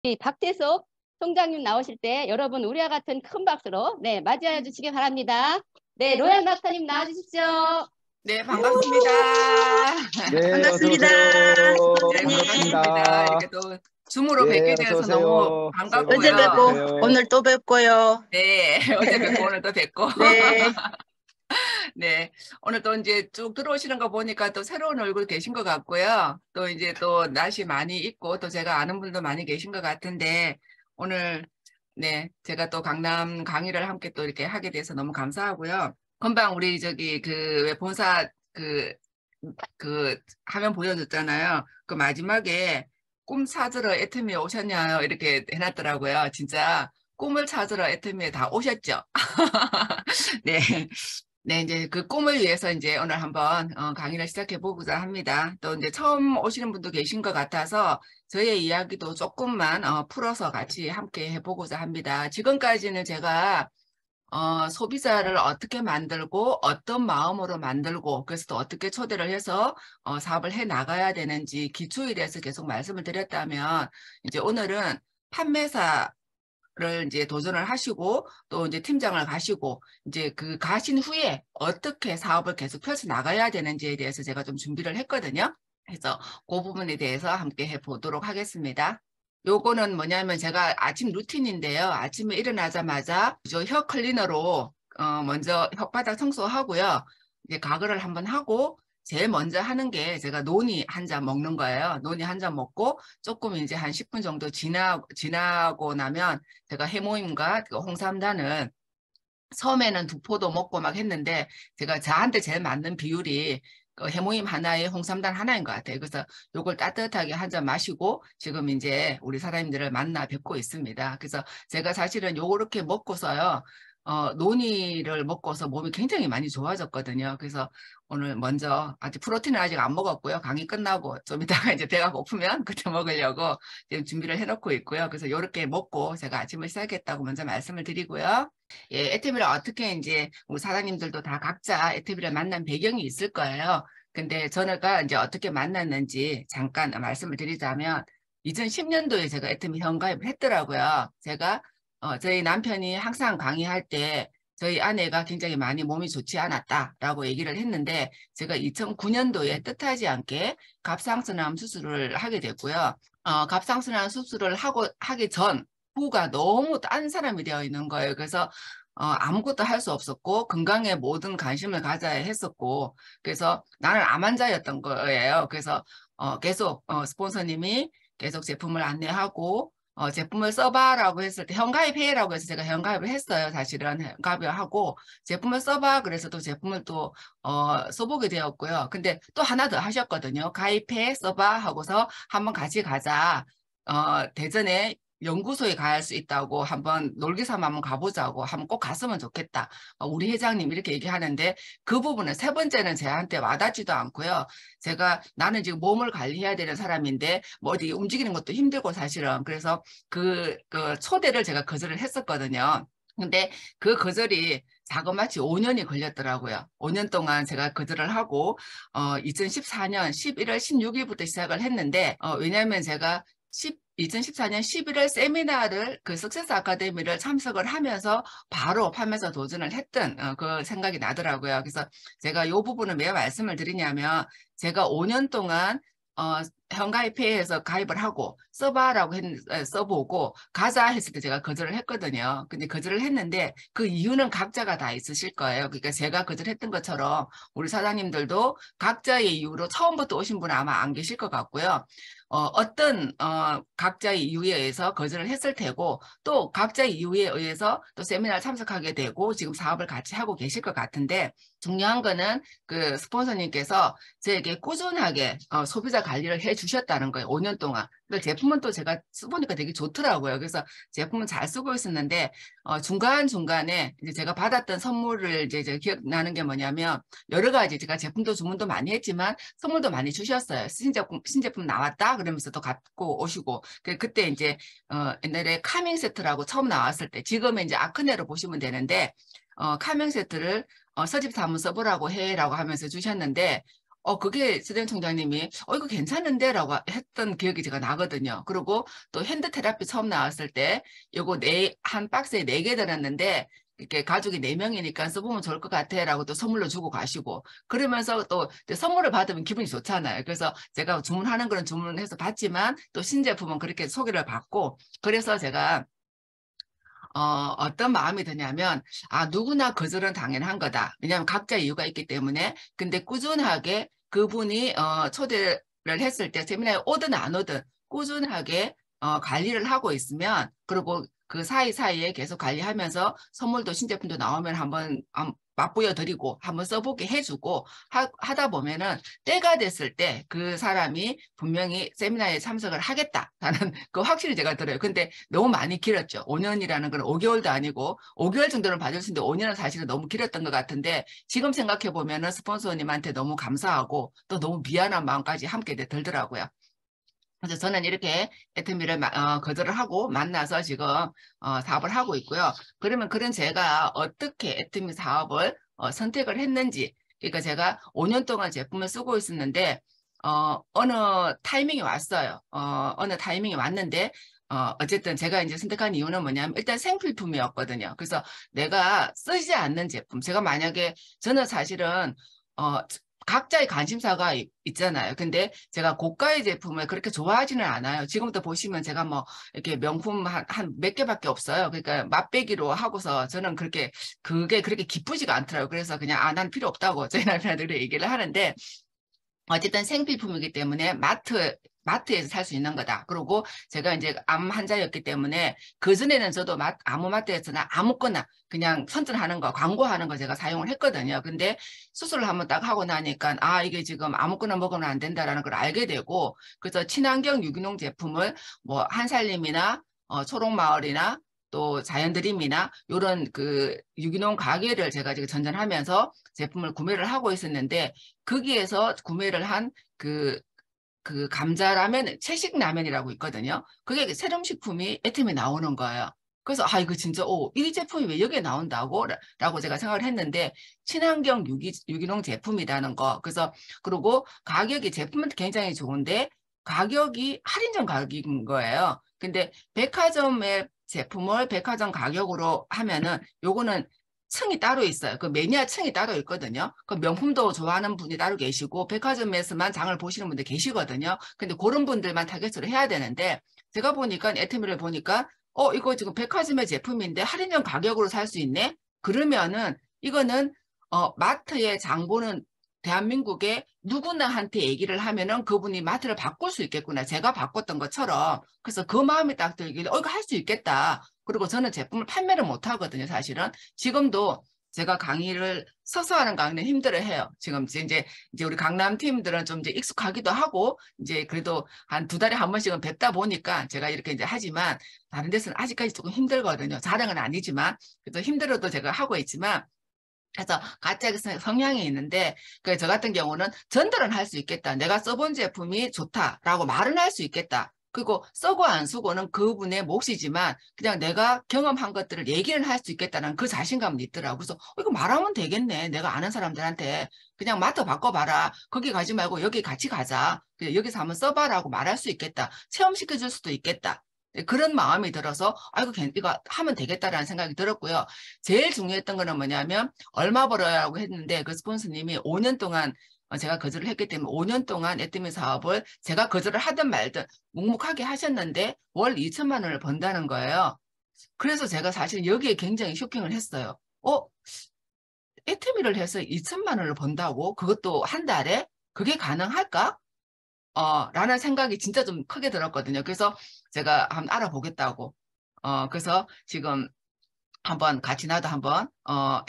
이 박태섭 총장님 나오실 때 여러분 우리와 같은 큰 박수로 네 맞이해 주시기 바랍니다. 네, 로얄 박사님 나와주십시오. 네, 반갑습니다. 네, 어서 반갑습니다. 오세요. 네, 선생님. 반갑습니다. 반갑습니다. 이렇게 또 줌으로 예, 뵙게 어서 되어서 너무 오세요. 새해 복 어제 많이 반갑고요. 뵙고 받으세요. 오늘 또 뵙고요. 네, 어제 뵙고 오늘 또 뵙고. 네. 네, 오늘 또 이제 쭉 들어오시는 거 보니까 또 새로운 얼굴 계신 것 같고요. 또 이제 또 낯이 많이 있고 또 제가 아는 분도 많이 계신 것 같은데 오늘 네, 제가 또 강남 강의를 함께 또 이렇게 하게 돼서 너무 감사하고요. 금방 우리 저기 그 왜 본사 그 화면 보여줬잖아요. 그 마지막에 꿈 찾으러 애터미에 오셨냐요? 이렇게 해놨더라고요. 진짜 꿈을 찾으러 애터미에 다 오셨죠? 네. 네, 이제 그 꿈을 위해서 이제 오늘 한번 강의를 시작해 보고자 합니다. 또 이제 처음 오시는 분도 계신 것 같아서 저의 이야기도 조금만 풀어서 같이 함께 해보고자 합니다. 지금까지는 제가 소비자를 어떻게 만들고 어떤 마음으로 만들고 그래서 또 어떻게 초대를 해서 사업을 해 나가야 되는지 기초에 대해서 계속 말씀을 드렸다면 이제 오늘은 판매사를 이제 도전을 하시고 또 이제 팀장을 가시고 이제 그 가신 후에 어떻게 사업을 계속 펼쳐 나가야 되는지에 대해서 제가 좀 준비를 했거든요. 그래서 그 부분에 대해서 함께 해보도록 하겠습니다. 요거는 뭐냐면 제가 아침 루틴인데요. 아침에 일어나자마자 저 혀 클리너로 먼저 혓바닥 청소하고요. 이제 가글을 한번 하고 제일 먼저 하는 게 제가 노니 한 잔 먹는 거예요. 노니 한 잔 먹고 조금 이제 한 10분 정도 지나고 나면 제가 해모임과 그 홍삼단은 처음에는 두 포도 먹고 막 했는데 제가 저한테 제일 맞는 비율이 해모임 하나에 홍삼단 하나인 것 같아요. 그래서 요걸 따뜻하게 한 잔 마시고 지금 이제 우리 사장님들을 만나 뵙고 있습니다. 그래서 제가 사실은 요렇게 먹고서요. 노니를 먹고서 몸이 굉장히 많이 좋아졌거든요. 그래서 오늘 먼저 아직 프로틴을 아직 안 먹었고요. 강의 끝나고 좀 이따가 이제 배가 고프면 그때 먹으려고 지금 준비를 해놓고 있고요. 그래서 요렇게 먹고 제가 아침을 시작했다고 먼저 말씀을 드리고요. 예, 애터미를 어떻게 이제 우리 사장님들도 다 각자 애터미를 만난 배경이 있을 거예요. 근데 저가 이제 어떻게 만났는지 잠깐 말씀을 드리자면 2010년도에 제가 애터미 현가입을 했더라고요. 제가 저희 남편이 항상 강의할 때 저희 아내가 굉장히 많이 몸이 좋지 않았다라고 얘기를 했는데 제가 2009년도에 뜻하지 않게 갑상선암 수술을 하게 됐고요. 갑상선암 수술을 하기 전 후가 너무 딴 사람이 되어 있는 거예요. 그래서 아무것도 할 수 없었고 건강에 모든 관심을 가져야 했었고 그래서 나는 암 환자였던 거예요. 그래서 계속 스폰서님이 계속 제품을 안내하고 제품을 써봐라고 했을 때 현가입해라고 해서 제가 현가입을 했어요. 사실은 현가입을 하고 제품을 써봐 그래서 또 제품을 또 써보게 되었고요. 근데 또 하나 더 하셨거든요. 가입해 써봐 하고서 한번 같이 가자. 대전에 연구소에 갈 수 있다고 한번 놀기 삼아 한번 가보자고 한번 꼭 갔으면 좋겠다. 우리 회장님 이렇게 얘기하는데 그 부분은 세 번째는 저한테 와닿지도 않고요. 제가 나는 지금 몸을 관리해야 되는 사람인데 뭐 어디 움직이는 것도 힘들고 사실은 그래서 그 초대를 제가 거절을 했었거든요. 근데 그 거절이 자그마치 5년이 걸렸더라고요. 5년 동안 제가 거절을 하고 2014년 11월 16일부터 시작을 했는데 왜냐하면 제가 2014년 11월 세미나를 그 석세스 아카데미를 참석을 하면서 바로 판매사 도전을 했던 그 생각이 나더라고요. 그래서 제가 이 부분을 왜 말씀을 드리냐면 제가 5년 동안 현가입회에서 가입을 하고 써봐라고 써보고 가자 했을 때 제가 거절을 했거든요. 근데 거절을 했는데 그 이유는 각자가 다 있으실 거예요. 그러니까 제가 거절했던 것처럼 우리 사장님들도 각자의 이유로 처음부터 오신 분은 아마 안 계실 것 같고요. 어떤 각자의 이유에 의해서 거절을 했을 테고 또 각자의 이유에 의해서 또 세미나를 참석하게 되고 지금 사업을 같이 하고 계실 것 같은데 중요한 거는 그 스폰서님께서 저에게 꾸준하게 소비자 관리를 해 주셨다는 거예요. 5년 동안. 근데 제품은 또 제가 써보니까 되게 좋더라고요. 그래서 제품은 잘 쓰고 있었는데 중간중간에 이제 제가 받았던 선물을 이제 기억나는 게 뭐냐면 여러 가지 제가 제품도 주문도 많이 했지만 선물도 많이 주셨어요. 신제품 나왔다 그러면서 또 갖고 오시고 그때 이제 옛날에 카밍 세트라고 처음 나왔을 때 지금은 이제 아크네로 보시면 되는데 카밍 세트를 서집사 한번 써보라고 해라고 하면서 주셨는데 그게 서대현 총장님이, 이거 괜찮은데? 라고 했던 기억이 제가 나거든요. 그리고 또 핸드 테라피 처음 나왔을 때, 요거 한 박스에 4개 들었는데, 이렇게 가족이 4명이니까 써보면 좋을 것 같아. 라고 또 선물로 주고 가시고, 그러면서 또 선물을 받으면 기분이 좋잖아요. 그래서 제가 주문하는 거는 주문해서 받지만, 또 신제품은 그렇게 소개를 받고, 그래서 제가 어떤 마음이 드냐면, 누구나 거절은 당연한 거다. 왜냐하면 각자 이유가 있기 때문에. 근데 꾸준하게 그분이 초대를 했을 때 세미나에 오든 안 오든 꾸준하게 관리를 하고 있으면, 그리고 그 사이사이에 계속 관리하면서 선물도 신제품도 나오면 한번 맛보여 드리고 한번 써보게 해주고 하다 보면은 때가 됐을 때 그 사람이 분명히 세미나에 참석을 하겠다라는 그 확실히 제가 들어요. 근데 너무 많이 길었죠. 5년이라는 건 5개월도 아니고 5개월 정도는 봐줄 수 있는데 5년은 사실은 너무 길었던 것 같은데 지금 생각해 보면은 스폰서님한테 너무 감사하고 또 너무 미안한 마음까지 함께 들더라고요. 그래서 저는 이렇게 애터미를 거절을 하고 만나서 지금 사업을 하고 있고요. 그러면 그런 제가 어떻게 애터미 사업을 선택을 했는지, 그러니까 제가 5년 동안 제품을 쓰고 있었는데 어느 타이밍이 왔어요. 어느 타이밍이 왔는데 어쨌든 제가 이제 선택한 이유는 뭐냐면 일단 생필품이었거든요. 그래서 내가 쓰지 않는 제품, 제가 만약에 저는 사실은 각자의 관심사가 있잖아요. 근데 제가 고가의 제품을 그렇게 좋아하지는 않아요. 지금부터 보시면 제가 뭐 이렇게 명품 한 몇 개밖에 없어요. 그러니까 맛배기로 하고서 저는 그게 그렇게 기쁘지가 않더라고요. 그래서 그냥 난 필요 없다고 저희 남편한테 얘기를 하는데 어쨌든 생필품이기 때문에 마트에서 살 수 있는 거다. 그리고 제가 이제 암 환자였기 때문에 그전에는 저도 아무 마트에서나 아무거나 그냥 선전하는 거, 광고하는 거 제가 사용을 했거든요. 근데 수술을 한번 딱 하고 나니까 이게 지금 아무거나 먹으면 안 된다라는 걸 알게 되고, 그래서 친환경 유기농 제품을 뭐 한살림이나 초록마을이나 또 자연드림이나 이런 그 유기농 가게를 제가 지금 전전하면서 제품을 구매를 하고 있었는데 거기에서 구매를 한 그 감자라면, 채식라면이라고 있거든요. 그게 세럼식품이 애템에 나오는 거예요. 그래서 이거 진짜 이 제품이 왜 여기에 나온다고? 라고 제가 생각을 했는데 친환경 유기농 제품이라는 거. 그래서 그리고 가격이 제품은 굉장히 좋은데 가격이 할인전 가격인 거예요. 근데 백화점의 제품을 백화점 가격으로 하면은 요거는 층이 따로 있어요. 그 매니아 층이 따로 있거든요. 그 명품도 좋아하는 분이 따로 계시고 백화점에서만 장을 보시는 분들 계시거든요. 근데 그런 분들만 타겟으로 해야 되는데 제가 보니까 애터미를 보니까 이거 지금 백화점의 제품인데 할인전 가격으로 살 수 있네? 그러면은 이거는 마트에 장 보는 대한민국의 누구나한테 얘기를 하면은 그분이 마트를 바꿀 수 있겠구나. 제가 바꿨던 것처럼. 그래서 그 마음이 딱 들길래 이거 할 수 있겠다. 그리고 저는 제품을 판매를 못 하거든요, 사실은. 지금도 제가 강의를 서서 하는 강의는 힘들어해요. 지금 이제 우리 강남 팀들은 좀 이제 익숙하기도 하고 이제 그래도 한 2달에 한 번씩은 뵙다 보니까 제가 이렇게 이제 하지만 다른 데서는 아직까지 조금 힘들거든요. 자랑은 아니지만 그래도 힘들어도 제가 하고 있지만 그래서 각자의 성향이 있는데 저 같은 경우는 전달은 할 수 있겠다. 내가 써본 제품이 좋다라고 말은 할 수 있겠다. 그리고 쓰고 안 쓰고는 그분의 몫이지만 그냥 내가 경험한 것들을 얘기를 할 수 있겠다는 그 자신감은 있더라고요. 그래서 이거 말하면 되겠네. 내가 아는 사람들한테 그냥 마트 바꿔봐라. 거기 가지 말고 여기 같이 가자. 여기서 한번 써봐라고 말할 수 있겠다. 체험시켜줄 수도 있겠다. 그런 마음이 들어서 이거 하면 되겠다라는 생각이 들었고요. 제일 중요했던 거는 뭐냐면 얼마 벌어야라고 했는데 그 스폰서님이 5년 동안 제가 거절을 했기 때문에 5년 동안 애터미 사업을 제가 거절을 하든 말든 묵묵하게 하셨는데 월 2천만 원을 번다는 거예요. 그래서 제가 사실 여기에 굉장히 쇼킹을 했어요. 애터미를 해서 2천만 원을 번다고? 그것도 한 달에? 그게 가능할까? 라는 생각이 진짜 좀 크게 들었거든요. 그래서 제가 한번 알아보겠다고. 그래서 지금 한번 같이 나도 한번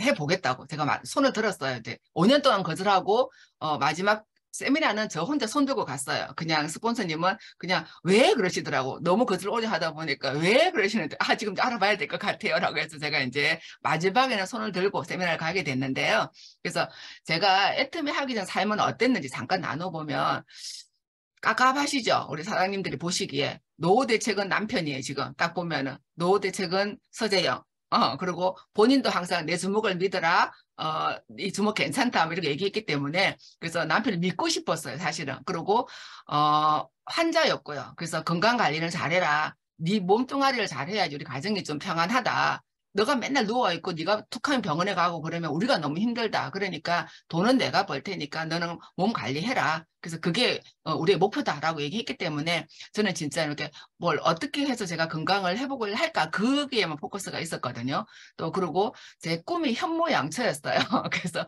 해보겠다고 제가 손을 들었어요. 이제 5년 동안 거절하고 마지막 세미나는 저 혼자 손 들고 갔어요. 그냥 스폰서님은 그냥 왜 그러시더라고. 너무 거절 오래 하다 보니까 왜 그러시는데 지금 알아봐야 될 것 같아요. 라고 해서 제가 이제 마지막에는 손을 들고 세미나를 가게 됐는데요. 그래서 제가 애터미 하기 전 삶은 어땠는지 잠깐 나눠보면 깝깝하시죠? 우리 사장님들이 보시기에. 노후 대책은 남편이에요, 지금. 딱 보면은. 노후 대책은 서재영. 그리고 본인도 항상 내 주먹을 믿어라. 이 주먹 괜찮다. 뭐 이렇게 얘기했기 때문에 그래서 남편을 믿고 싶었어요, 사실은. 그리고 환자였고요. 그래서 건강 관리를 잘해라. 네 몸뚱아리를 잘해야지 우리 가정이 좀 평안하다. 너가 맨날 누워있고 네가 툭하면 병원에 가고 그러면 우리가 너무 힘들다. 그러니까 돈은 내가 벌 테니까 너는 몸 관리해라. 그래서 그게 우리의 목표다라고 얘기했기 때문에 저는 진짜 이렇게 뭘 어떻게 해서 제가 건강을 회복을 할까 그게만 포커스가 있었거든요. 또 그리고 제 꿈이 현모양처였어요. 그래서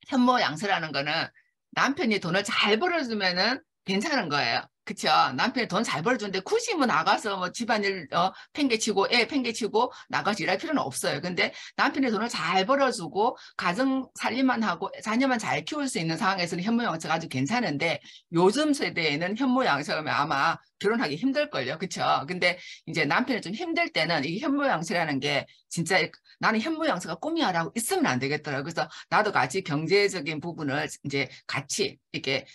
현모양처라는 거는 남편이 돈을 잘 벌어주면은 괜찮은 거예요. 그쵸? 남편이 돈 잘 벌어주는데 굳이 뭐 나가서 뭐 집안일 팽개치고 애 팽개치고 나가서 일할 필요는 없어요. 근데 남편이 돈을 잘 벌어주고 가정 살림만 하고 자녀만 잘 키울 수 있는 상황에서는 현모양처가 아주 괜찮은데 요즘 세대에는 현모양처면 아마 결혼하기 힘들걸요. 그쵸? 근데 이제 남편이 좀 힘들 때는 이 현모양처라는 게 진짜 나는 현모양처가 꿈이야라고 있으면 안 되겠더라고요. 그래서 나도 같이 경제적인 부분을 이제 같이 이렇게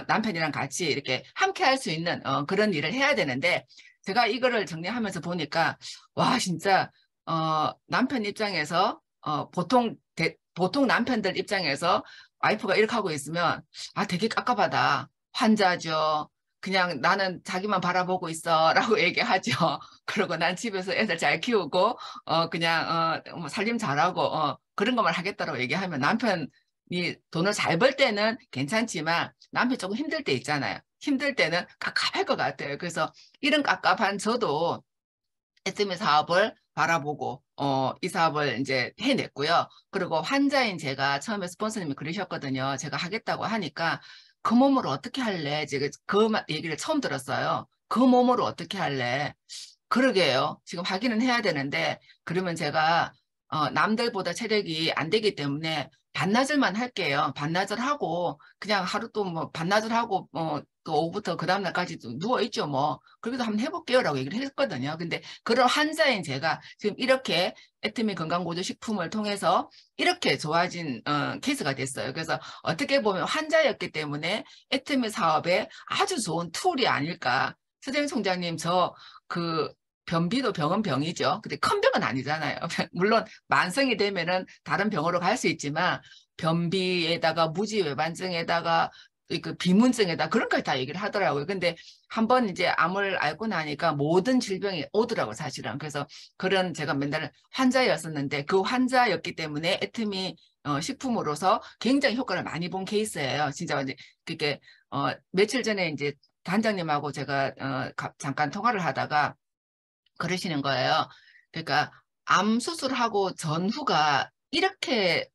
남편이랑 같이 이렇게 함께 할 수 있는 그런 일을 해야 되는데 제가 이거를 정리하면서 보니까 와 진짜 남편 입장에서 보통 남편들 입장에서 와이프가 이렇게 하고 있으면 아 되게 깝깝하다. 환자죠. 그냥 나는 자기만 바라보고 있어 라고 얘기하죠. 그리고 난 집에서 애들 잘 키우고 그냥 뭐 살림 잘하고 그런 것만 하겠다라고 얘기하면 남편이 돈을 잘 벌 때는 괜찮지만 남편이 조금 힘들 때 있잖아요. 힘들 때는 깝깝할 것 같아요. 그래서 이런 깝깝한 저도 SME 사업을 바라보고 이 사업을 이제 해냈고요. 그리고 환자인 제가 처음에 스폰서님이 그러셨거든요. 제가 하겠다고 하니까 그 몸으로 어떻게 할래? 제가 그 얘기를 처음 들었어요. 그 몸으로 어떻게 할래? 그러게요. 지금 확인은 해야 되는데 그러면 제가 남들보다 체력이 안 되기 때문에 반나절만 할게요. 반나절 하고 그냥 하루 또 뭐 반나절 하고 또 오후부터 그 다음날까지 누워 있죠 뭐. 그래도 한번 해볼게요라고 얘기를 했거든요. 근데 그런 환자인 제가 지금 이렇게 애터미 건강보조식품을 통해서 이렇게 좋아진 케이스가 됐어요. 그래서 어떻게 보면 환자였기 때문에 애터미 사업에 아주 좋은 툴이 아닐까. 서재민 총장님 그 변비도 병은 병이죠. 근데 큰 병은 아니잖아요. 물론 만성이 되면은 다른 병으로 갈 수 있지만 변비에다가 무지외반증에다가 그 비문증에다 그런 걸 다 얘기를 하더라고요. 근데 한번 이제 암을 앓고 나니까 모든 질병이 오더라고요, 사실은. 그래서 그런 제가 맨날 환자였었는데 그 환자였기 때문에 애터미 식품으로서 굉장히 효과를 많이 본 케이스예요. 진짜 이제 그게 며칠 전에 이제 단장님하고 제가 잠깐 통화를 하다가 그러시는 거예요. 그러니까 암 수술하고 전후가 이렇게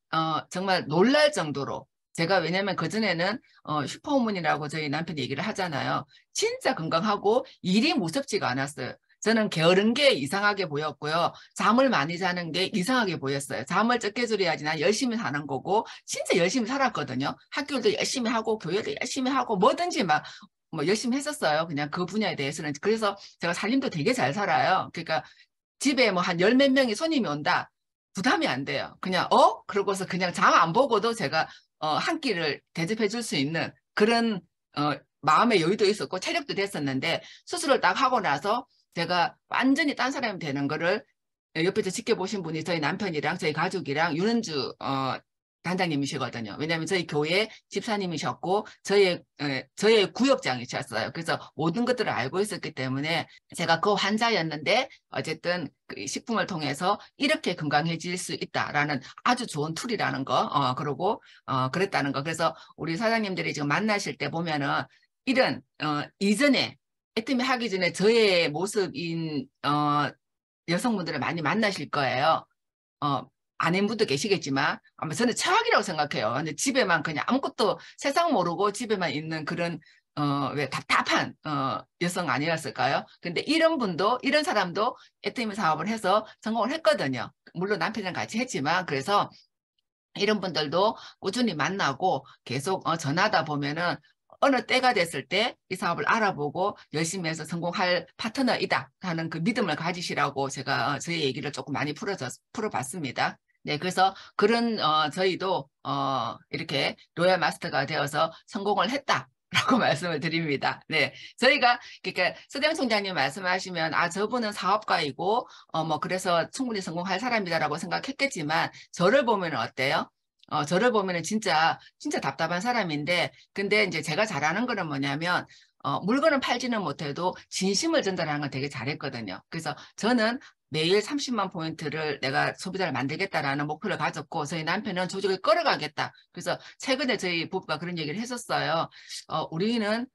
정말 놀랄 정도로 제가 왜냐면 그전에는 슈퍼우먼이라고 저희 남편이 얘기를 하잖아요. 진짜 건강하고 일이 무섭지가 않았어요. 저는 게으른 게 이상하게 보였고요. 잠을 많이 자는 게 이상하게 보였어요. 잠을 적게 줄여야지 난 열심히 사는 거고 진짜 열심히 살았거든요. 학교도 열심히 하고 교회도 열심히 하고 뭐든지 막 뭐 열심히 했었어요. 그냥 그 분야에 대해서는. 그래서 제가 살림도 되게 잘 살아요. 그러니까 집에 뭐 한 열 몇 명이 손님이 온다. 부담이 안 돼요. 그냥 그러고서 그냥 잠 안 보고도 제가 한 끼를 대접해 줄 수 있는 그런 마음의 여유도 있었고 체력도 됐었는데 수술을 딱 하고 나서 제가 완전히 딴 사람이 되는 거를 옆에서 지켜보신 분이 저희 남편이랑 저희 가족이랑 윤은주 단장님이시거든요. 왜냐하면 저희 교회 집사님이셨고 저의 구역장이셨어요. 그래서 모든 것들을 알고 있었기 때문에 제가 그 환자였는데 어쨌든 그 식품을 통해서 이렇게 건강해질 수 있다라는 아주 좋은 툴이라는 거 그리고 그랬다는 거. 그래서 우리 사장님들이 지금 만나실 때 보면은 이런 이전에 애터미 하기 전에 저의 모습인 여성분들을 많이 만나실 거예요. 아내분도 계시겠지만 아마 저는 최악이라고 생각해요. 근데 집에만 그냥 아무것도 세상 모르고 집에만 있는 그런 왜 답답한 여성 아니었을까요? 근데 이런 사람도 애터미 사업을 해서 성공을 했거든요. 물론 남편이랑 같이 했지만 그래서 이런 분들도 꾸준히 만나고 계속 전하다 보면은 어느 때가 됐을 때 이 사업을 알아보고 열심히 해서 성공할 파트너이다 하는 그 믿음을 가지시라고 제가 저희 얘기를 조금 많이 풀어봤습니다. 네, 그래서 그런 저희도 이렇게 로얄 마스터가 되어서 성공을 했다. 라고 말씀을 드립니다. 네. 저희가, 그러니까, 서대영 총장님 말씀하시면, 아, 저분은 사업가이고, 뭐, 그래서 충분히 성공할 사람이다라고 생각했겠지만, 저를 보면 어때요? 저를 보면은 진짜 답답한 사람인데, 근데 이제 제가 잘하는 거는 뭐냐면, 물건을 팔지는 못해도 진심을 전달하는 걸 되게 잘했거든요. 그래서 저는 매일 30만 포인트를 내가 소비자를 만들겠다라는 목표를 가졌고, 저희 남편은 조직을 끌어가겠다. 그래서 최근에 저희 부부가 그런 얘기를 했었어요. 우리는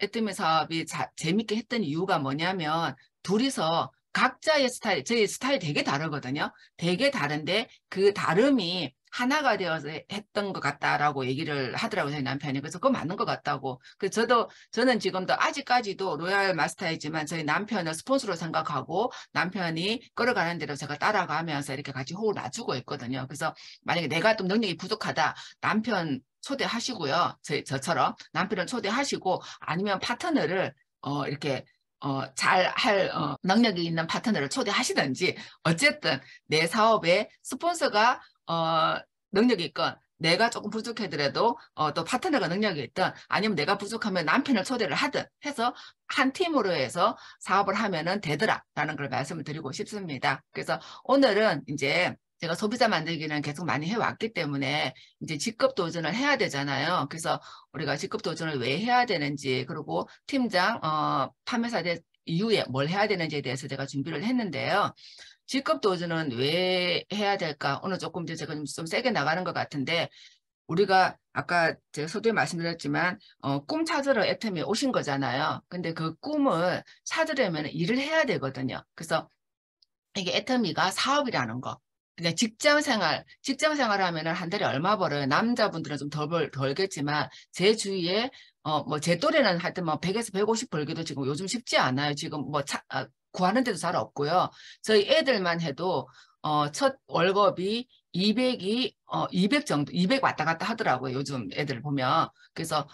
애터미 사업이 재밌게 했던 이유가 뭐냐면 둘이서 각자의 스타일, 저희 스타일이 되게 다르거든요. 되게 다른데 그 다름이 하나가 되어서 했던 것 같다라고 얘기를 하더라고요, 저희 남편이. 그래서 그거 맞는 것 같다고. 그래서 저는 지금도 아직까지도 로얄 마스터이지만 저희 남편을 스폰서로 생각하고 남편이 끌어가는 대로 제가 따라가면서 이렇게 같이 호흡을 맞추고 있거든요. 그래서 만약에 내가 좀 능력이 부족하다, 남편 초대하시고요. 저처럼 남편을 초대하시고 아니면 파트너를 이렇게 잘할 능력이 있는 파트너를 초대하시든지 어쨌든 내 사업에 스폰서가 능력이 있건 내가 조금 부족하더라도 또 파트너가 능력이 있든 아니면 내가 부족하면 남편을 초대를 하든 해서 한 팀으로 해서 사업을 하면은 되더라라는 걸 말씀을 드리고 싶습니다. 그래서 오늘은 이제 제가 소비자 만들기는 계속 많이 해왔기 때문에 이제 직급 도전을 해야 되잖아요. 그래서 우리가 직급 도전을 왜 해야 되는지 그리고 팀장 판매사 이후에 뭘 해야 되는지에 대해서 제가 준비를 했는데요. 직급 도전은 왜 해야 될까? 오늘 조금 이제 제가 좀 세게 나가는 것 같은데 우리가 아까 제가 서두에 말씀드렸지만 꿈 찾으러 애터미에 오신 거잖아요. 근데 그 꿈을 찾으려면 일을 해야 되거든요. 그래서 이게 애터미가 사업이라는 거. 그러니까 직장 생활 하면은 한 달에 얼마 벌어요? 남자분들은 좀 덜겠지만 제 주위에 뭐 제 또래는 하여튼 뭐 100에서 150 벌기도 지금 요즘 쉽지 않아요. 지금 뭐 구하는 데도 잘 없고요. 저희 애들만 해도 첫 월급이 200 정도, 200 왔다 갔다 하더라고요. 요즘 애들 보면. 그래서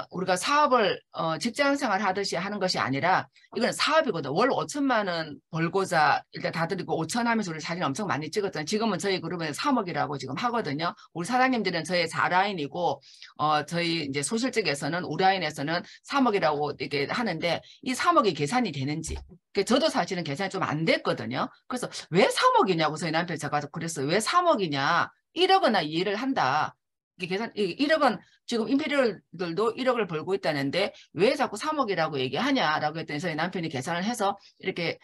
우리가 사업을 직장 생활 하듯이 하는 것이 아니라 이건 사업이거든. 월 5천만 원 벌고자 일단 다들 이거 5천 하면서 우리 사진 엄청 많이 찍었잖아요. 지금은 저희 그룹은 3억이라고 지금 하거든요. 우리 사장님들은 저희 4라인이고 저희 이제 소실 쪽에서는 우라인에서는 3억이라고 이렇게 하는데 이 3억이 계산이 되는지 저도 사실은 계산이 좀 안 됐거든요. 그래서 왜 3억이냐고 저희 남편이 제가 그랬어요. 왜 3억이냐? 1억은 이해를 한다. 이게 1억은 지금 임페리얼들도 1억을 벌고 있다는데 왜 자꾸 3억이라고 얘기하냐라고 했더니 저희 남편이 계산을 해서 이렇게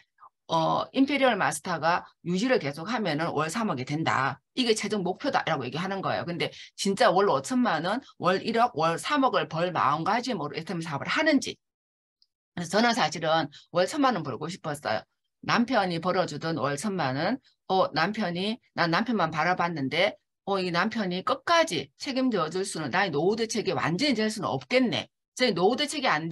임페리얼 마스터가 유지를 계속하면은 월 3억이 된다. 이게 최종 목표다라고 얘기하는 거예요. 근데 진짜 월 5천만 원, 월 1억, 월 3억을 벌 마음가짐으로 애터미 사업을 하는지. 그래서 저는 사실은 월 1천만 원 벌고 싶었어요. 남편이 벌어주던 월 1천만 원, 난 남편만 바라봤는데 이 남편이 끝까지 책임져 줄 수는 나의 노후 대책이 완전히 될 수는 없겠네. 저희 노후 대책이 안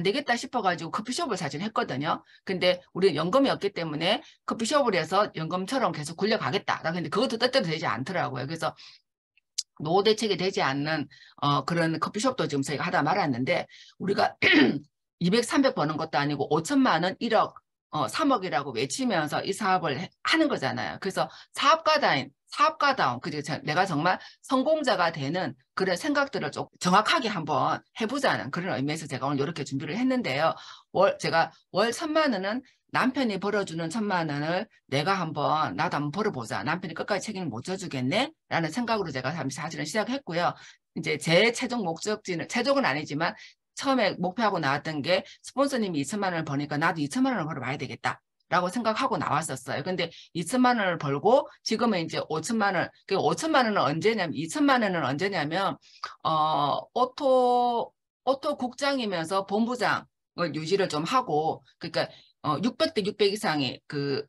되겠다 싶어가지고 커피숍을 사실 했거든요. 근데 우리는 연금이 없기 때문에 커피숍을 해서 연금처럼 계속 굴려가겠다라고 했는데 그것도 뜻대로 되지 않더라고요. 그래서 노후 대책이 되지 않는 그런 커피숍도 지금 저희가 하다 말았는데 우리가 200, 300 버는 것도 아니고 5천만 원, 1억, 3억이라고 외치면서 이 사업을 하는 거잖아요. 그래서 사업가다운, 그리고 내가 정말 성공자가 되는 그런 생각들을 좀 정확하게 한번 해보자는 그런 의미에서 제가 오늘 이렇게 준비를 했는데요. 제가 월 1천만 원은 남편이 벌어주는 1천만 원을 나도 한번 벌어보자. 남편이 끝까지 책임을 못 져주겠네? 라는 생각으로 제가 사실은 시작했고요. 이제 제 최종 목적지는, 최종은 아니지만 처음에 목표하고 나왔던 게 스폰서님이 2천만 원을 버니까 나도 2천만 원을 벌어봐야 되겠다. 라고 생각하고 나왔었어요. 근데 2천만 원을 벌고 지금은 이제 5천만 원, 그 5천만 원은 언제냐면 2천만 원은 언제냐면 오토 국장이면서 본부장을 유지를 좀 하고 그러니까 600대 600 이상의 그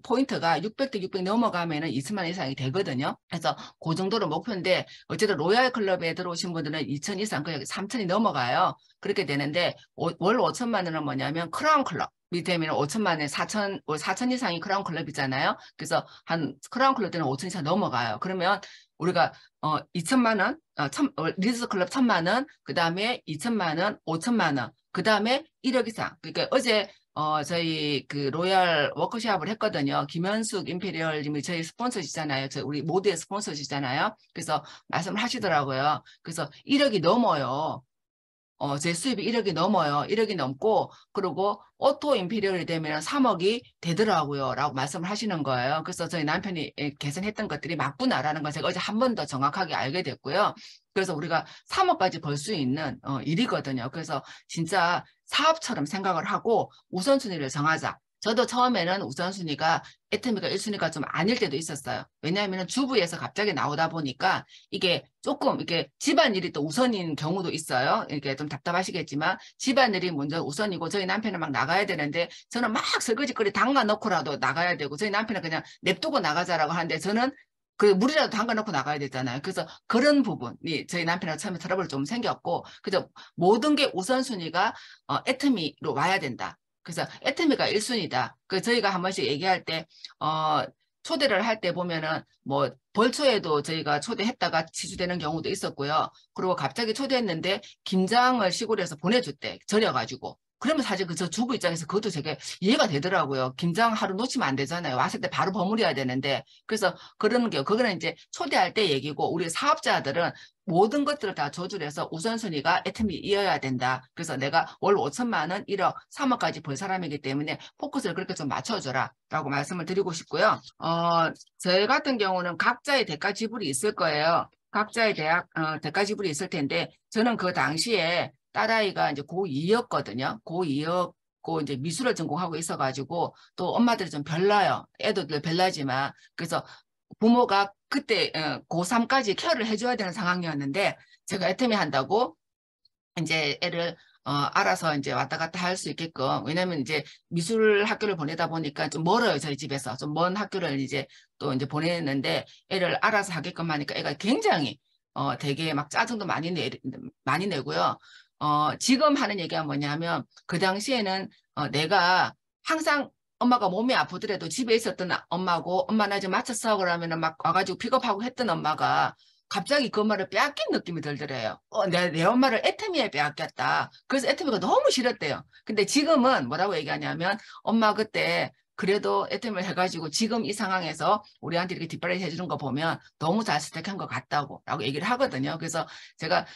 포인트가 600대 600 넘어가면은 2천만 원 이상이 되거든요. 그래서 그 정도로 목표인데 어쨌든 로얄 클럽에 들어오신 분들은 2천 이상, 그 3천이 넘어가요. 그렇게 되는데 월 5천만 원은 뭐냐면 크라운 클럽. 되면 5천만 원에 4천 이상이 크라운 클럽이잖아요. 그래서 한 크라운 클럽 때는 5천 이상 넘어가요. 그러면 우리가 2천만 원, 리즈 클럽 1천만 원, 그 다음에 2천만 원, 5천만 원, 그 다음에 1억 이상. 그러니까 어제 저희 그 로얄 워크숍을 했거든요. 김현숙 임페리얼님이 저희 스폰서시잖아요. 우리 모두의 스폰서시잖아요. 그래서 말씀을 하시더라고요. 그래서 1억이 넘어요. 제 수입이 1억이 넘어요. 1억이 넘고, 그리고 오토 임피리얼이 되면 3억이 되더라고요. 라고 말씀을 하시는 거예요. 그래서 저희 남편이 계산했던 것들이 맞구나라는 걸 제가 어제 한 번 더 정확하게 알게 됐고요. 그래서 우리가 3억까지 벌 수 있는 일이거든요. 그래서 진짜 사업처럼 생각을 하고 우선순위를 정하자. 저도 처음에는 우선순위가 애터미가 1순위가 좀 아닐 때도 있었어요. 왜냐하면 주부에서 갑자기 나오다 보니까 이게 조금 이게 집안일이 또 우선인 경우도 있어요. 이게 좀 답답하시겠지만 집안일이 먼저 우선이고 저희 남편은 막 나가야 되는데 저는 막 설거지거리 담가 놓고라도 나가야 되고 저희 남편은 그냥 냅두고 나가자라고 하는데 저는 그 물이라도 담가 놓고 나가야 되잖아요. 그래서 그런 부분이 저희 남편하고 처음에 트러블 좀 생겼고 그래서 모든 게 우선순위가 애터미로 와야 된다. 그래서 애터미가 1순위다. 그 저희가 한 번씩 얘기할 때 초대를 할 때 보면은 뭐 벌초에도 저희가 초대했다가 취소되는 경우도 있었고요. 그리고 갑자기 초대했는데 김장을 시골에서 보내줬대. 절여가지고. 그러면 사실 그 저 주부 입장에서 그것도 되게 이해가 되더라고요. 김장 하루 놓치면 안 되잖아요. 왔을 때 바로 버무려야 되는데. 그래서 그러는 게 그거는 이제 초대할 때 얘기고 우리 사업자들은 모든 것들을 다 조절해서 우선순위가 애터미이어야 된다. 그래서 내가 월 5천만 원, 1억, 3억까지 벌 사람이기 때문에 포커스를 그렇게 좀 맞춰줘라 라고 말씀을 드리고 싶고요. 저희 같은 경우는 각자의 대가 지불이 있을 거예요. 각자의 대가 지불이 있을 텐데 저는 그 당시에 딸아이가 이제 고2였거든요. 고2였고 이제 미술을 전공하고 있어가지고 또 엄마들이 좀 별나요. 애들도 별나지만 그래서 부모가 그때 고3까지 케어를 해줘야 되는 상황이었는데 제가 애터미 한다고 이제 애를 알아서 이제 왔다 갔다 할 수 있게끔 왜냐면 이제 미술 학교를 보내다 보니까 좀 멀어요. 저희 집에서 좀 먼 학교를 이제 또 이제 보냈는데 애를 알아서 하게끔 하니까 애가 굉장히 되게 막 짜증도 많이 내고요. 지금 하는 얘기가 뭐냐면 그 당시에는 내가 항상 엄마가 몸이 아프더라도 집에 있었던 엄마고 엄마 나 좀 맞췄어 그러면은 막 와가지고 픽업하고 했던 엄마가 갑자기 그 엄마를 빼앗긴 느낌이 들더래요. 내 엄마를 애터미에 빼앗겼다. 그래서 애터미가 너무 싫었대요. 근데 지금은 뭐라고 얘기하냐면 엄마 그때 그래도 애터미를 해가지고 지금 이 상황에서 우리한테 이렇게 뒷바라지 해주는 거 보면 너무 잘 선택한 것 같다고 라고 얘기를 하거든요. 그래서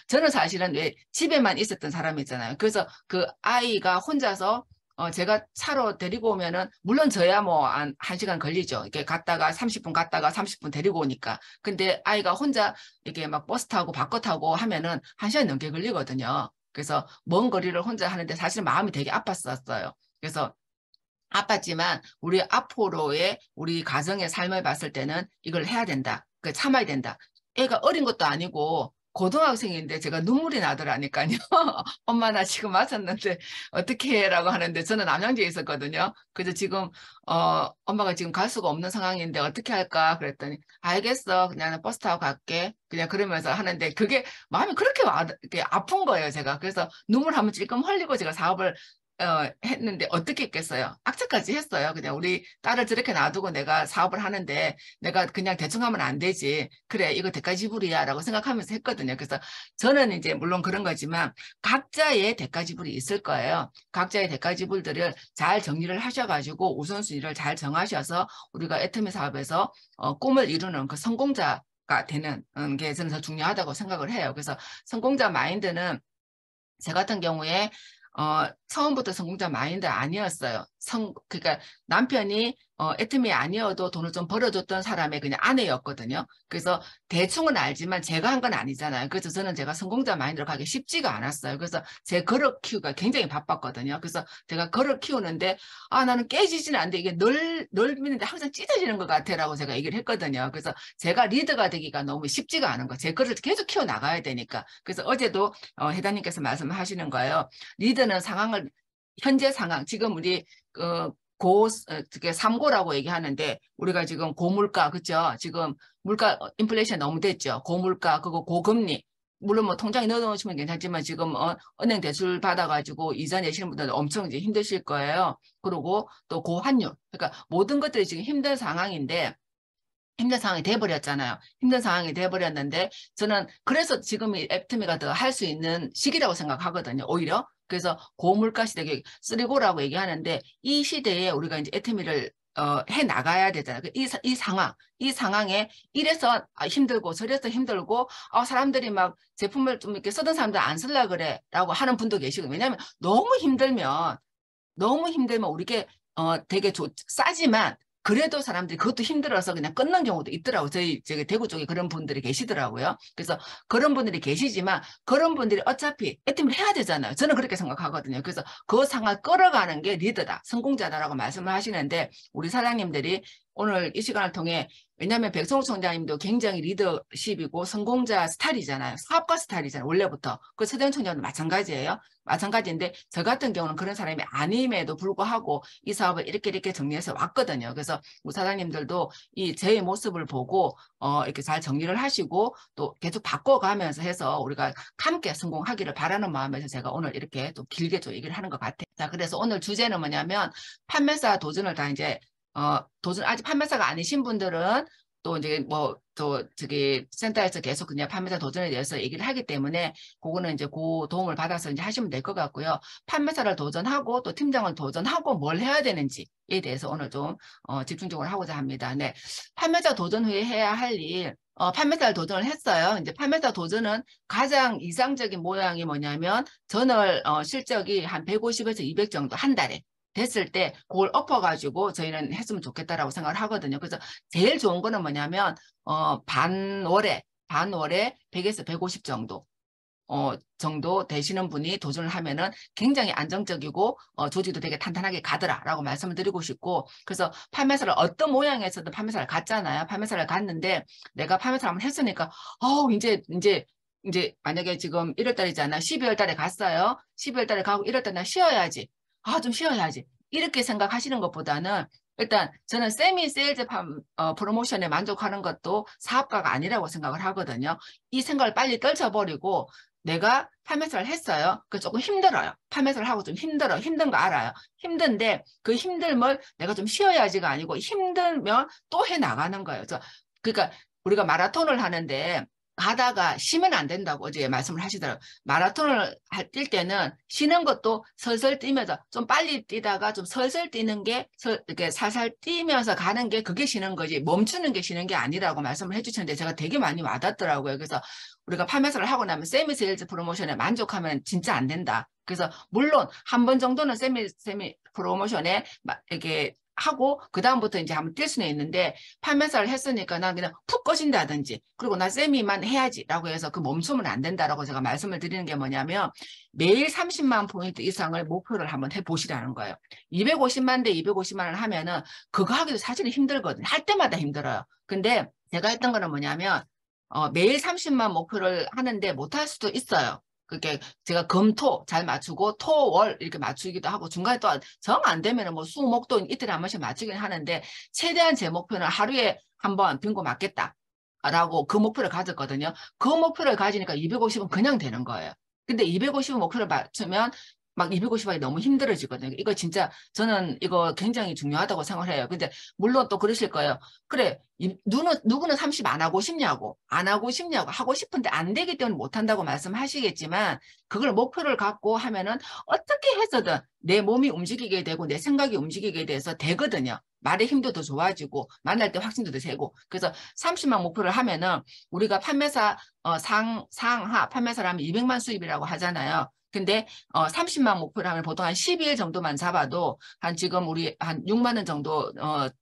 저는 사실은 왜 집에만 있었던 사람이잖아요. 그래서 그 아이가 혼자서 제가 차로 데리고 오면은, 물론 저야 뭐, 한 1시간 걸리죠. 이렇게 갔다가 30분 갔다가 30분 데리고 오니까. 근데 아이가 혼자 이렇게 막 버스 타고 바꿔 타고 하면은 1시간 넘게 걸리거든요. 그래서 먼 거리를 혼자 하는데 사실 마음이 되게 아팠었어요. 그래서 아팠지만 우리 앞으로의 우리 가정의 삶을 봤을 때는 이걸 해야 된다. 참아야 된다. 애가 어린 것도 아니고 고등학생인데 제가 눈물이 나더라니까요. 엄마 나 지금 맞았는데 어떻게 해라고 하는데 저는 남양주에 있었거든요. 그래서 지금 엄마가 지금 갈 수가 없는 상황인데 어떻게 할까 그랬더니 알겠어. 그냥 버스 타고 갈게. 그냥 그러면서 하는데 그게 마음이 그렇게 아픈 거예요. 제가. 그래서 눈물 한번 찔끔 흘리고 제가 사업을 했는데 어떻게 했겠어요? 악착까지 했어요. 그냥 우리 딸을 저렇게 놔두고 내가 사업을 하는데 내가 그냥 대충 하면 안 되지. 그래, 이거 대가 지불이야 라고 생각하면서 했거든요. 그래서 저는 이제 물론 그런 거지만 각자의 대가 지불이 있을 거예요. 각자의 대가 지불들을 잘 정리를 하셔가지고 우선순위를 잘 정하셔서 우리가 애터미 사업에서 꿈을 이루는 그 성공자가 되는 게 저는 더 중요하다고 생각을 해요. 그래서 성공자 마인드는 제 같은 경우에 처음부터 성공자 마인드 아니었어요. 그러니까 남편이 애터미 아니어도 돈을 좀 벌어줬던 사람의 그냥 아내였거든요. 그래서 대충은 알지만 제가 한 건 아니잖아요. 그래서 저는 제가 성공자 마인드로 가기 쉽지가 않았어요. 그래서 제 거를 키우기가 굉장히 바빴거든요. 그래서 제가 거를 키우는데 나는 깨지지는 않는데 이게 넓히는데 항상 찢어지는 것 같아라고 제가 얘기를 했거든요. 그래서 제가 리더가 되기가 너무 쉽지가 않은 거예요. 제 거를 계속 키워나가야 되니까. 그래서 어제도 회장님께서 말씀하시는 거예요. 리더는 현재 상황, 지금 우리 삼고라고 얘기하는데 우리가 지금 고물가, 그죠? 지금 물가 인플레이션 너무 됐죠. 고물가, 그리고 고금리. 물론 뭐 통장에 넣어놓으시면 괜찮지만 지금 은행 대출 받아가지고 이자 내시는 분들 엄청 이제 힘드실 거예요. 그리고 또 고환율. 그러니까 모든 것들이 지금 힘든 상황인데 힘든 상황이 돼버렸잖아요. 힘든 상황이 돼버렸는데 저는 그래서 지금 이 애터미가 더 할 수 있는 시기라고 생각하거든요. 오히려. 그래서 고물가 시대, 쓰리고라고 얘기하는데 이 시대에 우리가 이제 애터미를 해 나가야 되잖아요. 이 상황에 이래서 힘들고 저래서 힘들고 사람들이 막 제품을 좀 이렇게 쓰던 사람들 안 쓸라 그래라고 하는 분도 계시고 왜냐하면 너무 힘들면 우리게 되게 싸지만 그래도 사람들이 그것도 힘들어서 그냥 끊는 경우도 있더라고요. 저희 대구 쪽에 그런 분들이 계시더라고요. 그래서 그런 분들이 계시지만 그런 분들이 어차피 애팀을 해야 되잖아요. 저는 그렇게 생각하거든요. 그래서 그 상황을 끌어가는 게 리더다, 성공자다라고 말씀을 하시는데 우리 사장님들이 오늘 이 시간을 통해 왜냐하면 백성우 총장님도 굉장히 리더십이고 성공자 스타일이잖아요. 사업가 스타일이잖아요. 원래부터. 그 최대원 총장도 마찬가지예요. 마찬가지인데 저 같은 경우는 그런 사람이 아님에도 불구하고 이 사업을 이렇게 정리해서 왔거든요. 그래서 우리 사장님들도 이 제 모습을 보고 이렇게 잘 정리를 하시고 또 계속 바꿔가면서 해서 우리가 함께 성공하기를 바라는 마음에서 제가 오늘 이렇게 또 길게 좀 얘기를 하는 것 같아요. 자, 그래서 오늘 주제는 뭐냐면 판매사 도전을 다 이제 아직 판매사가 아니신 분들은 또 이제 센터에서 계속 그냥 판매사 도전에 대해서 얘기를 하기 때문에 그거는 이제 그 도움을 받아서 이제 하시면 될 것 같고요. 판매사를 도전하고 또 팀장을 도전하고 뭘 해야 되는지에 대해서 오늘 좀 집중적으로 하고자 합니다. 네. 판매사 도전 후에 해야 할 일, 판매사를 도전을 했어요. 이제 판매사 도전은 가장 이상적인 모양이 뭐냐면 전월 실적이 한 150에서 200 정도 한 달에 됐을 때 그걸 엎어가지고 저희는 했으면 좋겠다라고 생각을 하거든요. 그래서 제일 좋은 거는 뭐냐면 반월에 100에서 150 정도 정도 되시는 분이 도전을 하면은 굉장히 안정적이고 조직도 되게 탄탄하게 가더라라고 말씀을 드리고 싶고 그래서 판매사를 어떤 모양에서든 판매사를 갔잖아요. 판매사를 갔는데 내가 판매사를 한번 했으니까 이제 만약에 지금 1월 달이잖아. 12월 달에 갔어요. 12월 달에 가고 1월 달에 나 쉬어야지. 좀 쉬어야지. 이렇게 생각하시는 것보다는 일단 저는 세미 세일즈 프로모션에 만족하는 것도 사업가가 아니라고 생각을 하거든요. 이 생각을 빨리 떨쳐버리고 내가 판매사를 했어요. 그 조금 힘들어요. 판매사를 하고 좀 힘든 거 알아요. 힘든데 그 힘듦을 내가 좀 쉬어야지가 아니고 힘들면 또 해나가는 거예요. 그러니까 우리가 마라톤을 하는데 가다가 쉬면 안 된다고 어제 말씀을 하시더라고요. 마라톤을 뛸 때는 쉬는 것도 설설 뛰면서 좀 빨리 뛰다가 좀 설설 뛰는 게 이렇게 살살 뛰면서 가는 게 그게 쉬는 거지 멈추는 게 쉬는 게 아니라고 말씀을 해주셨는데 제가 되게 많이 와닿더라고요. 그래서 우리가 판매사를 하고 나면 세미 세일즈 프로모션에 만족하면 진짜 안 된다. 그래서 물론 한 번 정도는 세미 프로모션에 이렇게 하고 그 다음부터 이제 한번 뛸 수는 있는데 판매사를 했으니까 난 그냥 푹 꺼진다든지 그리고 나 세미만 해야지라고 해서 그 멈추면 안 된다라고 제가 말씀을 드리는 게 뭐냐면 매일 30만 포인트 이상을 목표를 한번 해보시라는 거예요. 250만 대 250만을 하면은 그거 하기도 사실은 힘들거든요. 할 때마다 힘들어요. 근데 제가 했던 거는 뭐냐면 매일 30만 목표를 하는데 못할 수도 있어요. 그게 제가 금토 잘 맞추고 토월 이렇게 맞추기도 하고 중간에 또 정 안 되면은 뭐 수목도 이틀에 한 번씩 맞추긴 하는데 최대한 제 목표는 하루에 한 번 빙고 맞겠다라고 그 목표를 가졌거든요. 그 목표를 가지니까 250은 그냥 되는 거예요. 근데 250 목표를 맞추면 막 250하기 너무 힘들어지거든요. 이거 진짜 저는 이거 굉장히 중요하다고 생각해요. 근데 물론 또 그러실 거예요. 그래, 누구는 30 안 하고 싶냐고, 하고 싶은데 안 되기 때문에 못 한다고 말씀하시겠지만 그걸 목표를 갖고 하면은 어떻게 해서든 내 몸이 움직이게 되고 내 생각이 움직이게 돼서 되거든요. 말의 힘도 더 좋아지고 만날 때 확신도 더 세고 그래서 30만 목표를 하면은 우리가 판매사 상하 판매사라면 200만 수입이라고 하잖아요. 근데 30만 목표를 하면 보통 한 12일 정도만 잡아도 지금 우리 한 6만 원 정도